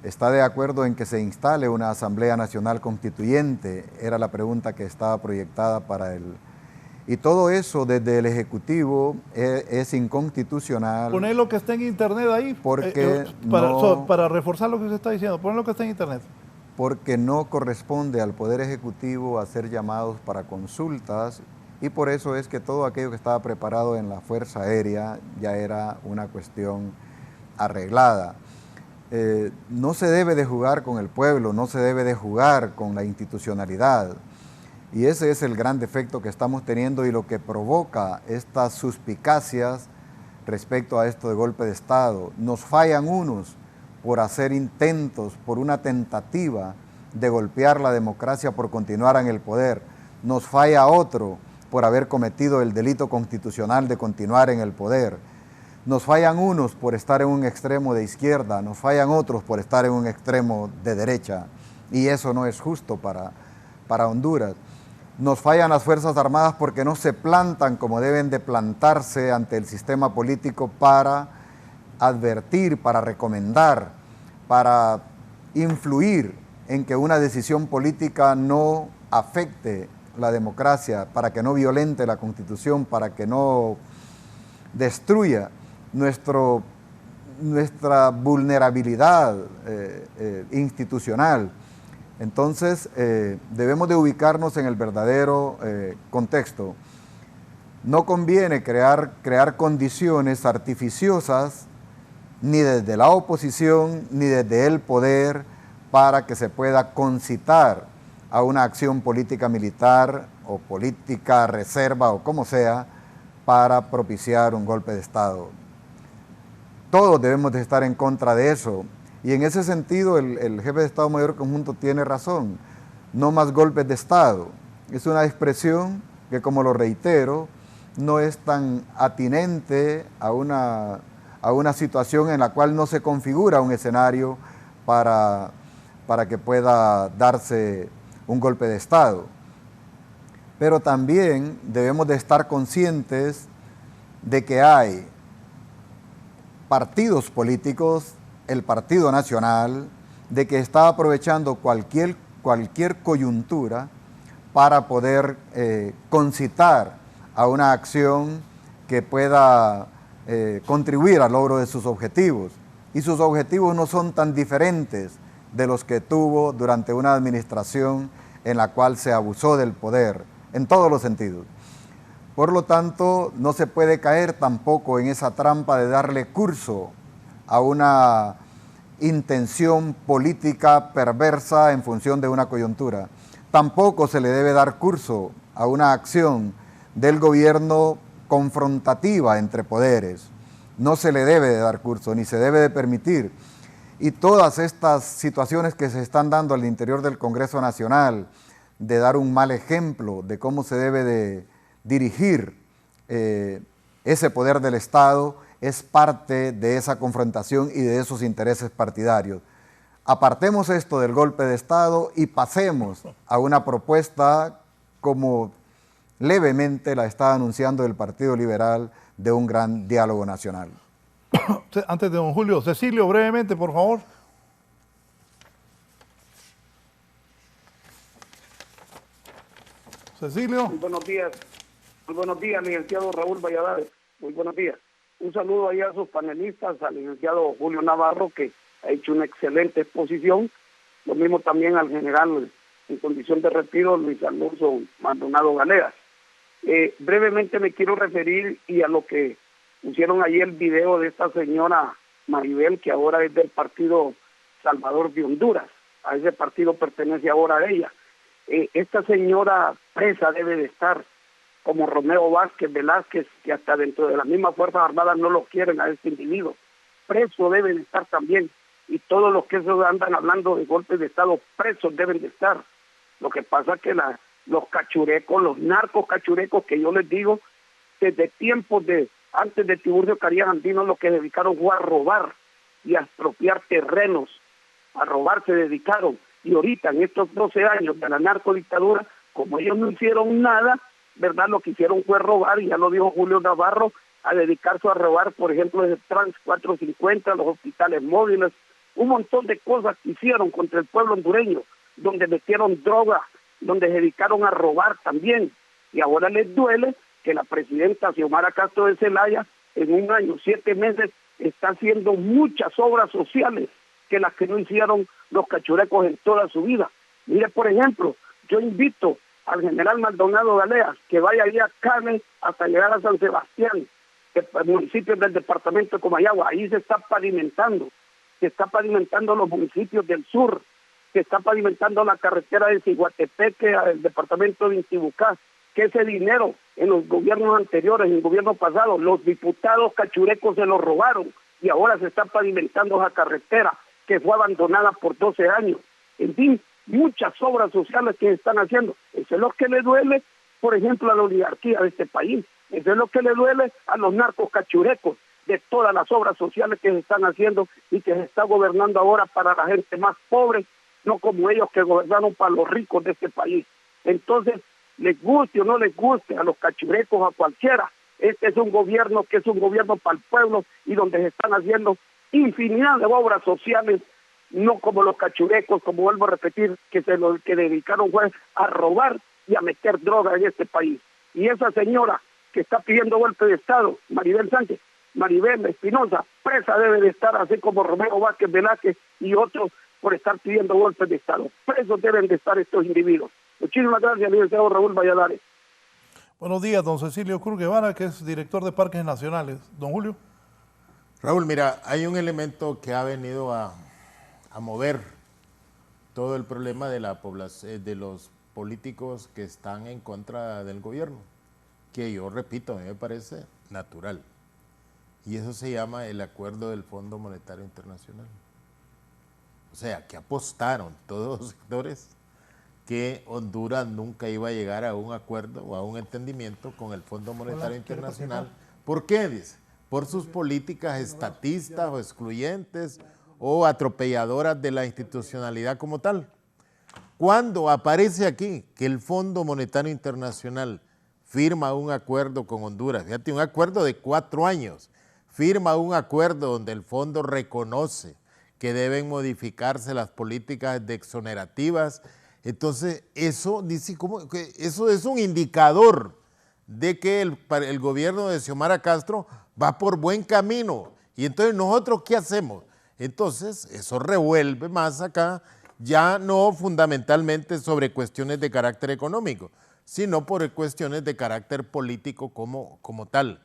¿Está de acuerdo en que se instale una Asamblea Nacional Constituyente? Era la pregunta que estaba proyectada para el... Y todo eso desde el Ejecutivo es inconstitucional. Poner lo que está en internet ahí, porque para reforzar lo que usted está diciendo, poner lo que está en internet. Porque no corresponde al Poder Ejecutivo hacer llamados para consultas, y por eso es que todo aquello que estaba preparado en la Fuerza Aérea ya era una cuestión arreglada. No se debe de jugar con el pueblo, no se debe de jugar con la institucionalidad. Y ese es el gran defecto que estamos teniendo y lo que provoca estas suspicacias respecto a esto de golpe de Estado. Nos fallan unos por hacer intentos, por una tentativa de golpear la democracia por continuar en el poder. Nos falla otro por haber cometido el delito constitucional de continuar en el poder. Nos fallan unos por estar en un extremo de izquierda, nos fallan otros por estar en un extremo de derecha, y eso no es justo para Honduras. Nos fallan las Fuerzas Armadas porque no se plantan como deben de plantarse ante el sistema político para advertir, para recomendar, para influir en que una decisión política no afecte la democracia, para que no violente la Constitución, para que no destruya nuestra vulnerabilidad institucional. Entonces, debemos de ubicarnos en el verdadero contexto. No conviene crear condiciones artificiosas ni desde la oposición ni desde el poder para que se pueda concitar a una acción política militar o política reserva o como sea para propiciar un golpe de Estado. Todos debemos de estar en contra de eso. Y en ese sentido el jefe de Estado Mayor Conjunto tiene razón. No más golpes de Estado. Es una expresión que, como lo reitero, no es tan atinente a una situación en la cual no se configura un escenario para que pueda darse un golpe de Estado. Pero también debemos de estar conscientes de que hay partidos políticos, el Partido Nacional, de que está aprovechando cualquier coyuntura para poder concitar a una acción que pueda contribuir al logro de sus objetivos. Y sus objetivos no son tan diferentes de los que tuvo durante una administración en la cual se abusó del poder, en todos los sentidos. Por lo tanto, no se puede caer tampoco en esa trampa de darle curso a una intención política perversa en función de una coyuntura. Tampoco se le debe dar curso a una acción del gobierno confrontativa entre poderes. No se le debe de dar curso, ni se debe de permitir. Y todas estas situaciones que se están dando al interior del Congreso Nacional, de dar un mal ejemplo de cómo se debe de dirigir ese poder del Estado, es parte de esa confrontación y de esos intereses partidarios. Apartemos esto del golpe de Estado y pasemos a una propuesta como levemente la está anunciando el Partido Liberal de un gran diálogo nacional. Antes de don Julio, Cecilio, brevemente, por favor. Cecilio. Muy buenos días, licenciado Raúl Valladares. Muy buenos días. Un saludo ahí a sus panelistas, al licenciado Julio Navarro, que ha hecho una excelente exposición. Lo mismo también al general en condición de retiro, Luis Alonso Maldonado Galeas. Brevemente me quiero referir y a lo que pusieron ahí el video de esta señora Maribel, que ahora es del Partido Salvador de Honduras. A ese partido pertenece ahora ella. Esta señora presa debe de estar, como Romeo Vázquez Velázquez, que hasta dentro de las mismas Fuerzas Armadas no lo quieren a este individuo. Preso debe de estar también. Y todos los que andan hablando de golpes de Estado, presos deben de estar. Lo que pasa es que los cachurecos, los narcos cachurecos, que yo les digo, desde tiempos de antes de Tiburcio Carías Andino, lo que dedicaron fue a robar y a expropiar terrenos, a robar se dedicaron. Y ahorita, en estos 12 años de la narcodictadura, como ellos no hicieron nada, ¿verdad? Lo que hicieron fue robar, y ya lo dijo Julio Navarro, a dedicarse a robar, por ejemplo, el Trans 450, los hospitales móviles, un montón de cosas que hicieron contra el pueblo hondureño, donde metieron droga, donde se dedicaron a robar también. Y ahora les duele que la presidenta Xiomara Castro de Zelaya, en un año, 7 meses, está haciendo muchas obras sociales que las que no hicieron los cachurecos en toda su vida. Mire, por ejemplo, yo invito al general Maldonado Galeas que vaya ahí a Cane hasta llegar a San Sebastián, el municipio del departamento de Comayagua. Ahí se está pavimentando los municipios del sur, se está pavimentando la carretera de Ciguatepeque al departamento de Intibucá, que ese dinero en los gobiernos anteriores, en el gobierno pasado, los diputados cachurecos se lo robaron, y ahora se está pavimentando esa carretera que fue abandonada por 12 años. En fin, muchas obras sociales que están haciendo. Eso es lo que le duele, por ejemplo, a la oligarquía de este país. Eso es lo que le duele a los narcos cachurecos, de todas las obras sociales que se están haciendo y que se está gobernando ahora para la gente más pobre, no como ellos que gobernaron para los ricos de este país. Entonces, les guste o no les guste a los cachurecos, a cualquiera, este es un gobierno que es un gobierno para el pueblo y donde se están haciendo infinidad de obras sociales, no como los cachurecos, como vuelvo a repetir, que dedicaron a robar y a meter droga en este país. Y esa señora que está pidiendo golpe de Estado, Maribel Sánchez, Maribel Espinosa, presa debe de estar, así como Romero Vázquez Velázquez y otros, por estar pidiendo golpes de Estado. Presos deben de estar estos individuos. Muchísimas gracias, licenciado Raúl Valladares. Buenos días, don Cecilio Cruz Guevara, que es director de Parques Nacionales. Don Julio. Raúl, mira, hay un elemento que ha venido a mover todo el problema de la población, de los políticos que están en contra del gobierno, que yo repito, a mí me parece natural. Y eso se llama el acuerdo del Fondo Monetario Internacional. O sea, que apostaron todos los sectores que Honduras nunca iba a llegar a un acuerdo o a un entendimiento con el Fondo Monetario Internacional. ¿Por qué? Dice, por sus políticas estatistas o excluyentes o atropelladoras de la institucionalidad como tal. Cuando aparece aquí que el Fondo Monetario Internacional firma un acuerdo con Honduras, fíjate, un acuerdo de 4 años, firma un acuerdo donde el fondo reconoce que deben modificarse las políticas exonerativas. Entonces, eso dice que eso es un indicador de que el gobierno de Xiomara Castro va por buen camino. Y entonces, ¿nosotros qué hacemos? Entonces, eso revuelve más acá, ya no fundamentalmente sobre cuestiones de carácter económico, sino por cuestiones de carácter político como tal.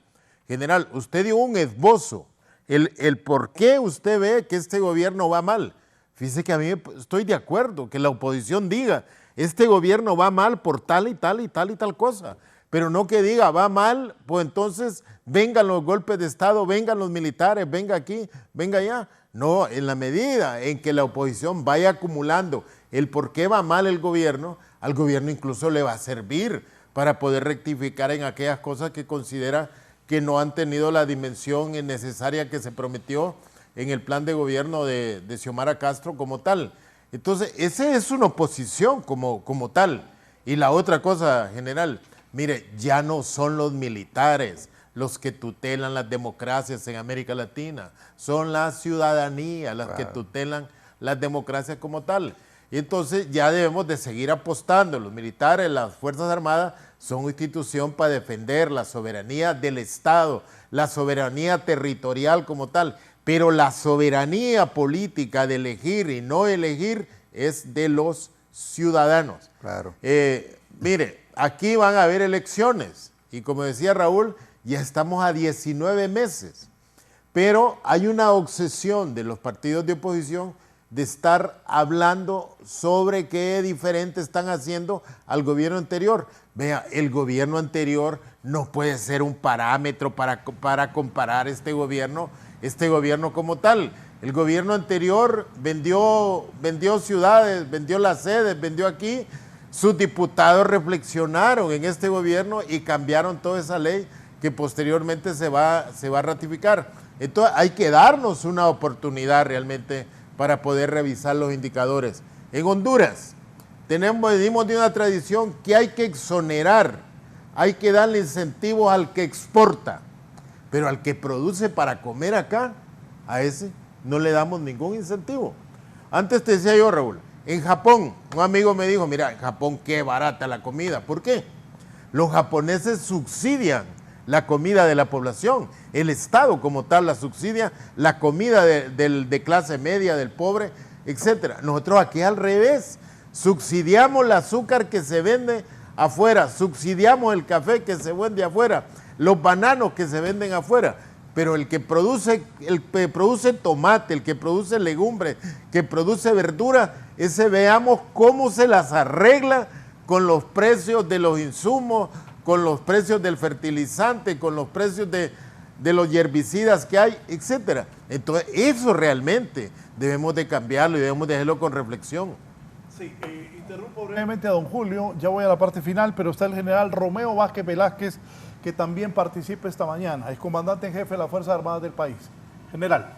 General, usted dio un esbozo, el por qué usted ve que este gobierno va mal. Fíjese que a mí estoy de acuerdo que la oposición diga, este gobierno va mal por tal y tal y tal y tal cosa, pero no que diga, va mal, pues entonces vengan los golpes de Estado, vengan los militares, venga aquí, venga allá. No, en la medida en que la oposición vaya acumulando el por qué va mal el gobierno, al gobierno incluso le va a servir para poder rectificar en aquellas cosas que considera que no han tenido la dimensión necesaria que se prometió en el plan de gobierno de Xiomara Castro como tal. Entonces, esa es una oposición como tal. Y la otra cosa, general, mire, ya no son los militares los que tutelan las democracias en América Latina, son la ciudadanía las que tutelan las democracias como tal. Y entonces ya debemos de seguir apostando. Los militares, las Fuerzas Armadas son una institución para defender la soberanía del Estado, la soberanía territorial como tal, pero la soberanía política de elegir y no elegir es de los ciudadanos. Claro. Mire, aquí van a haber elecciones y como decía Raúl, ya estamos a 19 meses, pero hay una obsesión de los partidos de oposición de estar hablando sobre qué diferente están haciendo al gobierno anterior. Vea, el gobierno anterior no puede ser un parámetro para comparar este gobierno como tal. El gobierno anterior vendió ciudades, vendió las sedes, vendió aquí. Sus diputados reflexionaron en este gobierno y cambiaron toda esa ley que posteriormente se va a ratificar. Entonces hay que darnos una oportunidad realmente para poder revisar los indicadores. En Honduras venimos de una tradición que hay que exonerar, hay que darle incentivos al que exporta, pero al que produce para comer acá, a ese no le damos ningún incentivo. Antes te decía yo, Raúl, en Japón, un amigo me dijo, mira, en Japón qué barata la comida. ¿Por qué? Los japoneses subsidian la comida de la población, el Estado como tal la subsidia, la comida de clase media, del pobre, etc. Nosotros aquí al revés, subsidiamos el azúcar que se vende afuera, subsidiamos el café que se vende afuera, los bananos que se venden afuera, pero el que produce tomate, el que produce legumbres, que produce verdura, ese veamos cómo se las arregla con los precios de los insumos, con los precios del fertilizante, con los precios de los herbicidas que hay, etc. Entonces, eso realmente debemos de cambiarlo y debemos de hacerlo con reflexión. Sí, interrumpo brevemente a don Julio, ya voy a la parte final, pero está el general Romeo Vázquez Velázquez, que también participe esta mañana. Es comandante en jefe de las Fuerzas Armadas del país. General.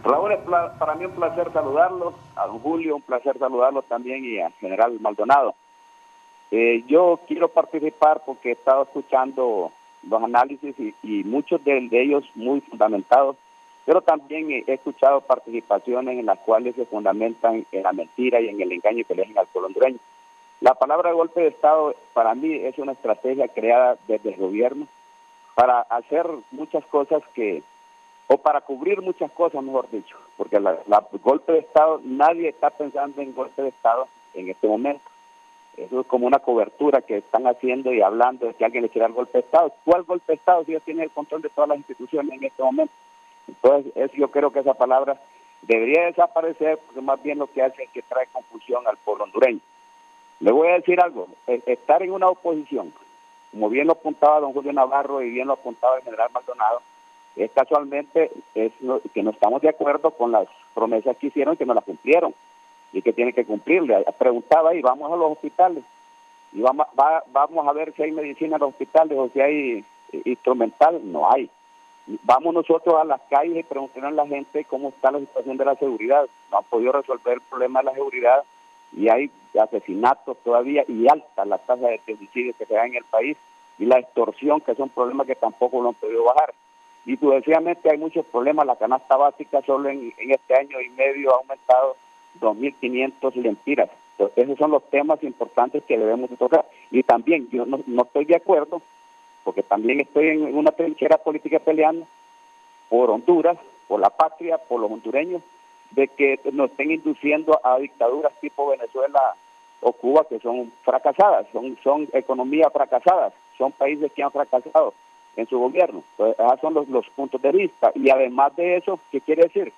Raúl, es para mí un placer saludarlo, a don Julio, un placer saludarlo también y al general Maldonado. Yo quiero participar porque he estado escuchando los análisis y muchos de ellos muy fundamentados, pero también he escuchado participaciones en las cuales se fundamentan en la mentira y en el engaño que le hacen al pueblo hondureño. La palabra golpe de Estado para mí es una estrategia creada desde el gobierno para hacer muchas cosas o para cubrir muchas cosas, mejor dicho, porque la golpe de Estado, nadie está pensando en golpe de Estado en este momento. Eso es como una cobertura que están haciendo y hablando de que alguien le quiera el golpe de Estado. ¿Cuál golpe de Estado si ellos tienen el control de todas las instituciones en este momento? Entonces, yo creo que esa palabra debería desaparecer, porque más bien lo que hace es que trae confusión al pueblo hondureño. Le voy a decir algo, estar en una oposición, como bien lo apuntaba don Julio Navarro y bien lo apuntaba el general Maldonado, es casualmente que no estamos de acuerdo con las promesas que hicieron y que no las cumplieron y que tienen que cumplirle. Preguntaba ahí, vamos a los hospitales y vamos a ver si hay medicina en los hospitales o si hay instrumental. No hay. Vamos nosotros a las calles y preguntarle a la gente cómo está la situación de la seguridad. No han podido resolver el problema de la seguridad y hay asesinatos todavía y alta la tasa de homicidios que se da en el país y la extorsión, que es un problema que tampoco lo han podido bajar. Y sucesivamente hay muchos problemas. La canasta básica solo en este año y medio ha aumentado 2.500 lempiras. Entonces, esos son los temas importantes que debemos de tocar. Y también yo no estoy de acuerdo, porque también estoy en una trinchera política peleando por Honduras, por la patria, por los hondureños, de que nos estén induciendo a dictaduras tipo Venezuela o Cuba, que son fracasadas, son economías fracasadas, son países que han fracasado en su gobierno. Entonces, esos son los puntos de vista. Y además de eso, ¿qué quiere decir?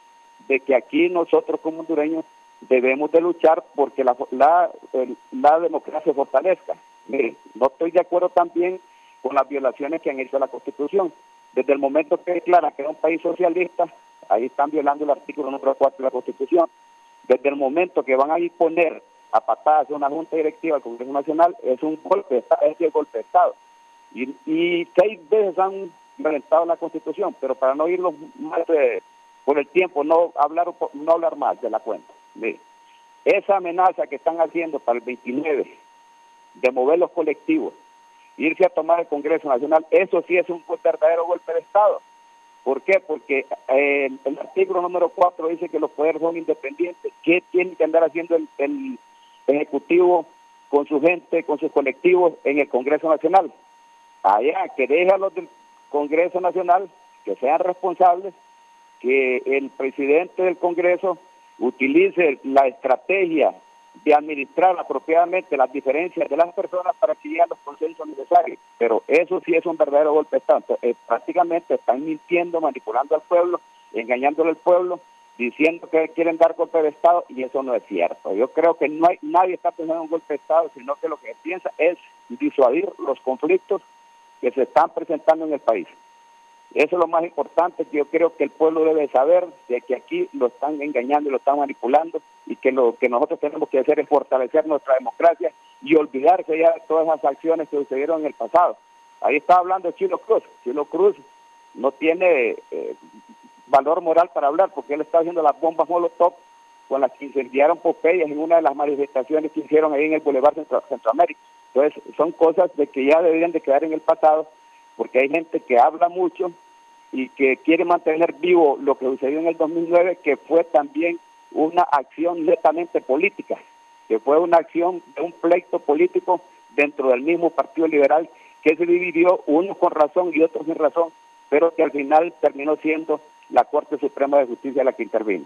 De que aquí nosotros como hondureños debemos de luchar porque la democracia fortalezca. Miren, no estoy de acuerdo también con las violaciones que han hecho a la Constitución. Desde el momento que declara que es un país socialista, ahí están violando el artículo número 4 de la Constitución. Desde el momento que van a imponer a patadas a una junta directiva del Congreso Nacional, es un golpe, es el golpe de Estado. Y 6 veces han violentado la Constitución, pero para no irnos más por el tiempo, no hablar más de la cuenta. Mire, esa amenaza que están haciendo para el 29 de mover los colectivos, irse a tomar el Congreso Nacional, eso sí es un verdadero golpe de Estado. ¿Por qué? Porque el artículo número 4 dice que los poderes son independientes. ¿Qué tiene que andar haciendo el Ejecutivo con su gente, con sus colectivos en el Congreso Nacional? Allá, que deje a los del Congreso Nacional que sean responsables, que el presidente del Congreso utilice la estrategia de administrar apropiadamente las diferencias de las personas para que lleguen los consensos necesarios. Pero eso sí es un verdadero golpe de Estado. Prácticamente están mintiendo, manipulando al pueblo, engañándole al pueblo, diciendo que quieren dar golpe de Estado, y eso no es cierto. Yo creo que nadie está pensando en un golpe de Estado, sino que lo que piensa es disuadir los conflictos que se están presentando en el país. Eso es lo más importante, que yo creo que el pueblo debe saber de que aquí lo están engañando y lo están manipulando, y que lo que nosotros tenemos que hacer es fortalecer nuestra democracia y olvidarse ya de todas esas acciones que sucedieron en el pasado. Ahí estaba hablando Chilo Cruz. Chilo Cruz no tiene valor moral para hablar, porque él está haciendo las bombas Molotov con las que incendiaron Popeyes en una de las manifestaciones que hicieron ahí en el Boulevard Centroamérica. Entonces, son cosas de que ya deberían de quedar en el pasado, porque hay gente que habla mucho y que quiere mantener vivo lo que sucedió en el 2009, que fue también una acción netamente política, que fue una acción de un pleito político dentro del mismo Partido Liberal, que se dividió, unos con razón y otros sin razón, pero que al final terminó siendo la Corte Suprema de Justicia la que intervino.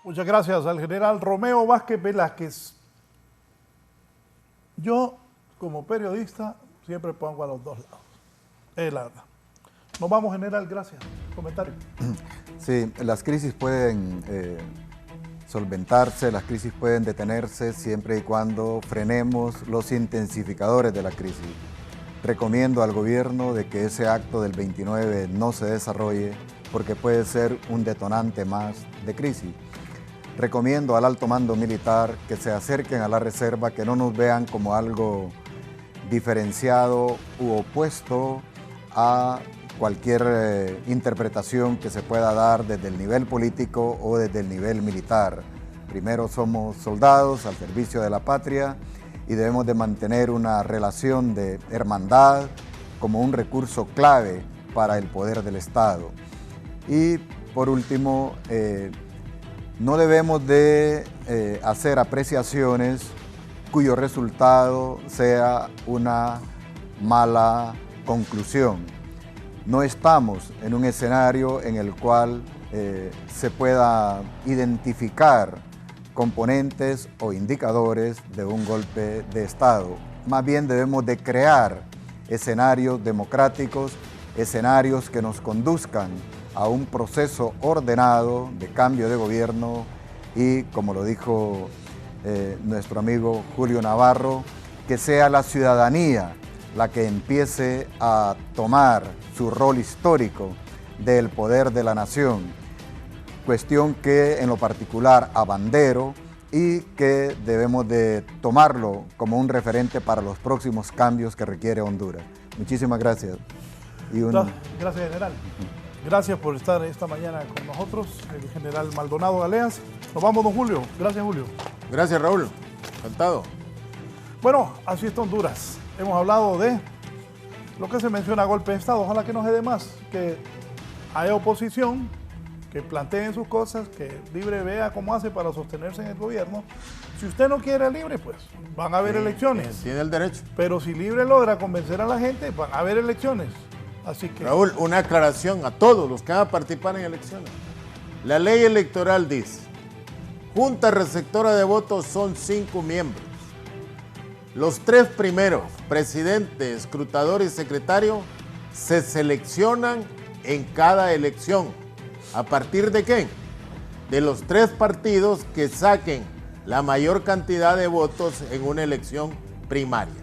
Muchas gracias al general Romeo Vázquez Velázquez. Yo, como periodista, siempre pongo a los dos lados. Es la verdad. Nos vamos, general, gracias. Comentario. Sí, las crisis pueden solventarse, las crisis pueden detenerse siempre y cuando frenemos los intensificadores de la crisis. Recomiendo al gobierno de que ese acto del 29 no se desarrolle, porque puede ser un detonante más de crisis. Recomiendo al alto mando militar que se acerquen a la reserva, que no nos vean como algo diferenciado u opuesto a cualquier interpretación que se pueda dar desde el nivel político o desde el nivel militar. Primero somos soldados al servicio de la patria y debemos de mantener una relación de hermandad como un recurso clave para el poder del Estado. Y por último, no debemos de hacer apreciaciones cuyo resultado sea una mala conclusión. No estamos en un escenario en el cual se pueda identificar componentes o indicadores de un golpe de Estado. Más bien debemos de crear escenarios democráticos, escenarios que nos conduzcan a un proceso ordenado de cambio de gobierno y, como lo dijo nuestro amigo Julio Navarro, que sea la ciudadanía la que empiece a tomar su rol histórico del poder de la nación, cuestión que en lo particular abandero y que debemos de tomarlo como un referente para los próximos cambios que requiere Honduras. Muchísimas gracias. Gracias, general. Gracias por estar esta mañana con nosotros, el general Maldonado Galeas. Nos vamos, don Julio. Gracias, Julio. Gracias, Raúl. Encantado. Bueno, así está Honduras. Hemos hablado de lo que se menciona golpe de Estado. Ojalá que no se dé más, que haya oposición, que planteen sus cosas, que Libre vea cómo hace para sostenerse en el gobierno. Si usted no quiere a Libre, pues van a haber elecciones. Tiene el derecho. Pero si Libre logra convencer a la gente, van a haber elecciones. Así que... Raúl, una aclaración a todos los que van a participar en elecciones. La ley electoral dice, Junta Receptora de Votos son 5 miembros. Los 3 primeros, presidente, escrutador y secretario, se seleccionan en cada elección. ¿A partir de qué? De los 3 partidos que saquen la mayor cantidad de votos en una elección primaria.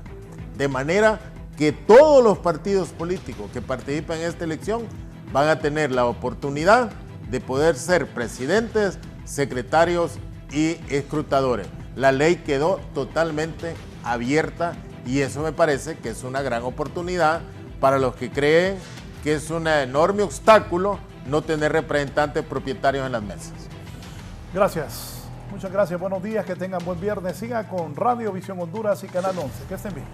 De manera que todos los partidos políticos que participan en esta elección van a tener la oportunidad de poder ser presidentes, secretarios y escrutadores. La ley quedó totalmente abierta y eso me parece que es una gran oportunidad para los que creen que es un enorme obstáculo no tener representantes propietarios en las mesas. Gracias. Muchas gracias. Buenos días. Que tengan buen viernes. Sigan con Radio Visión Honduras y Canal 11. Que estén bien.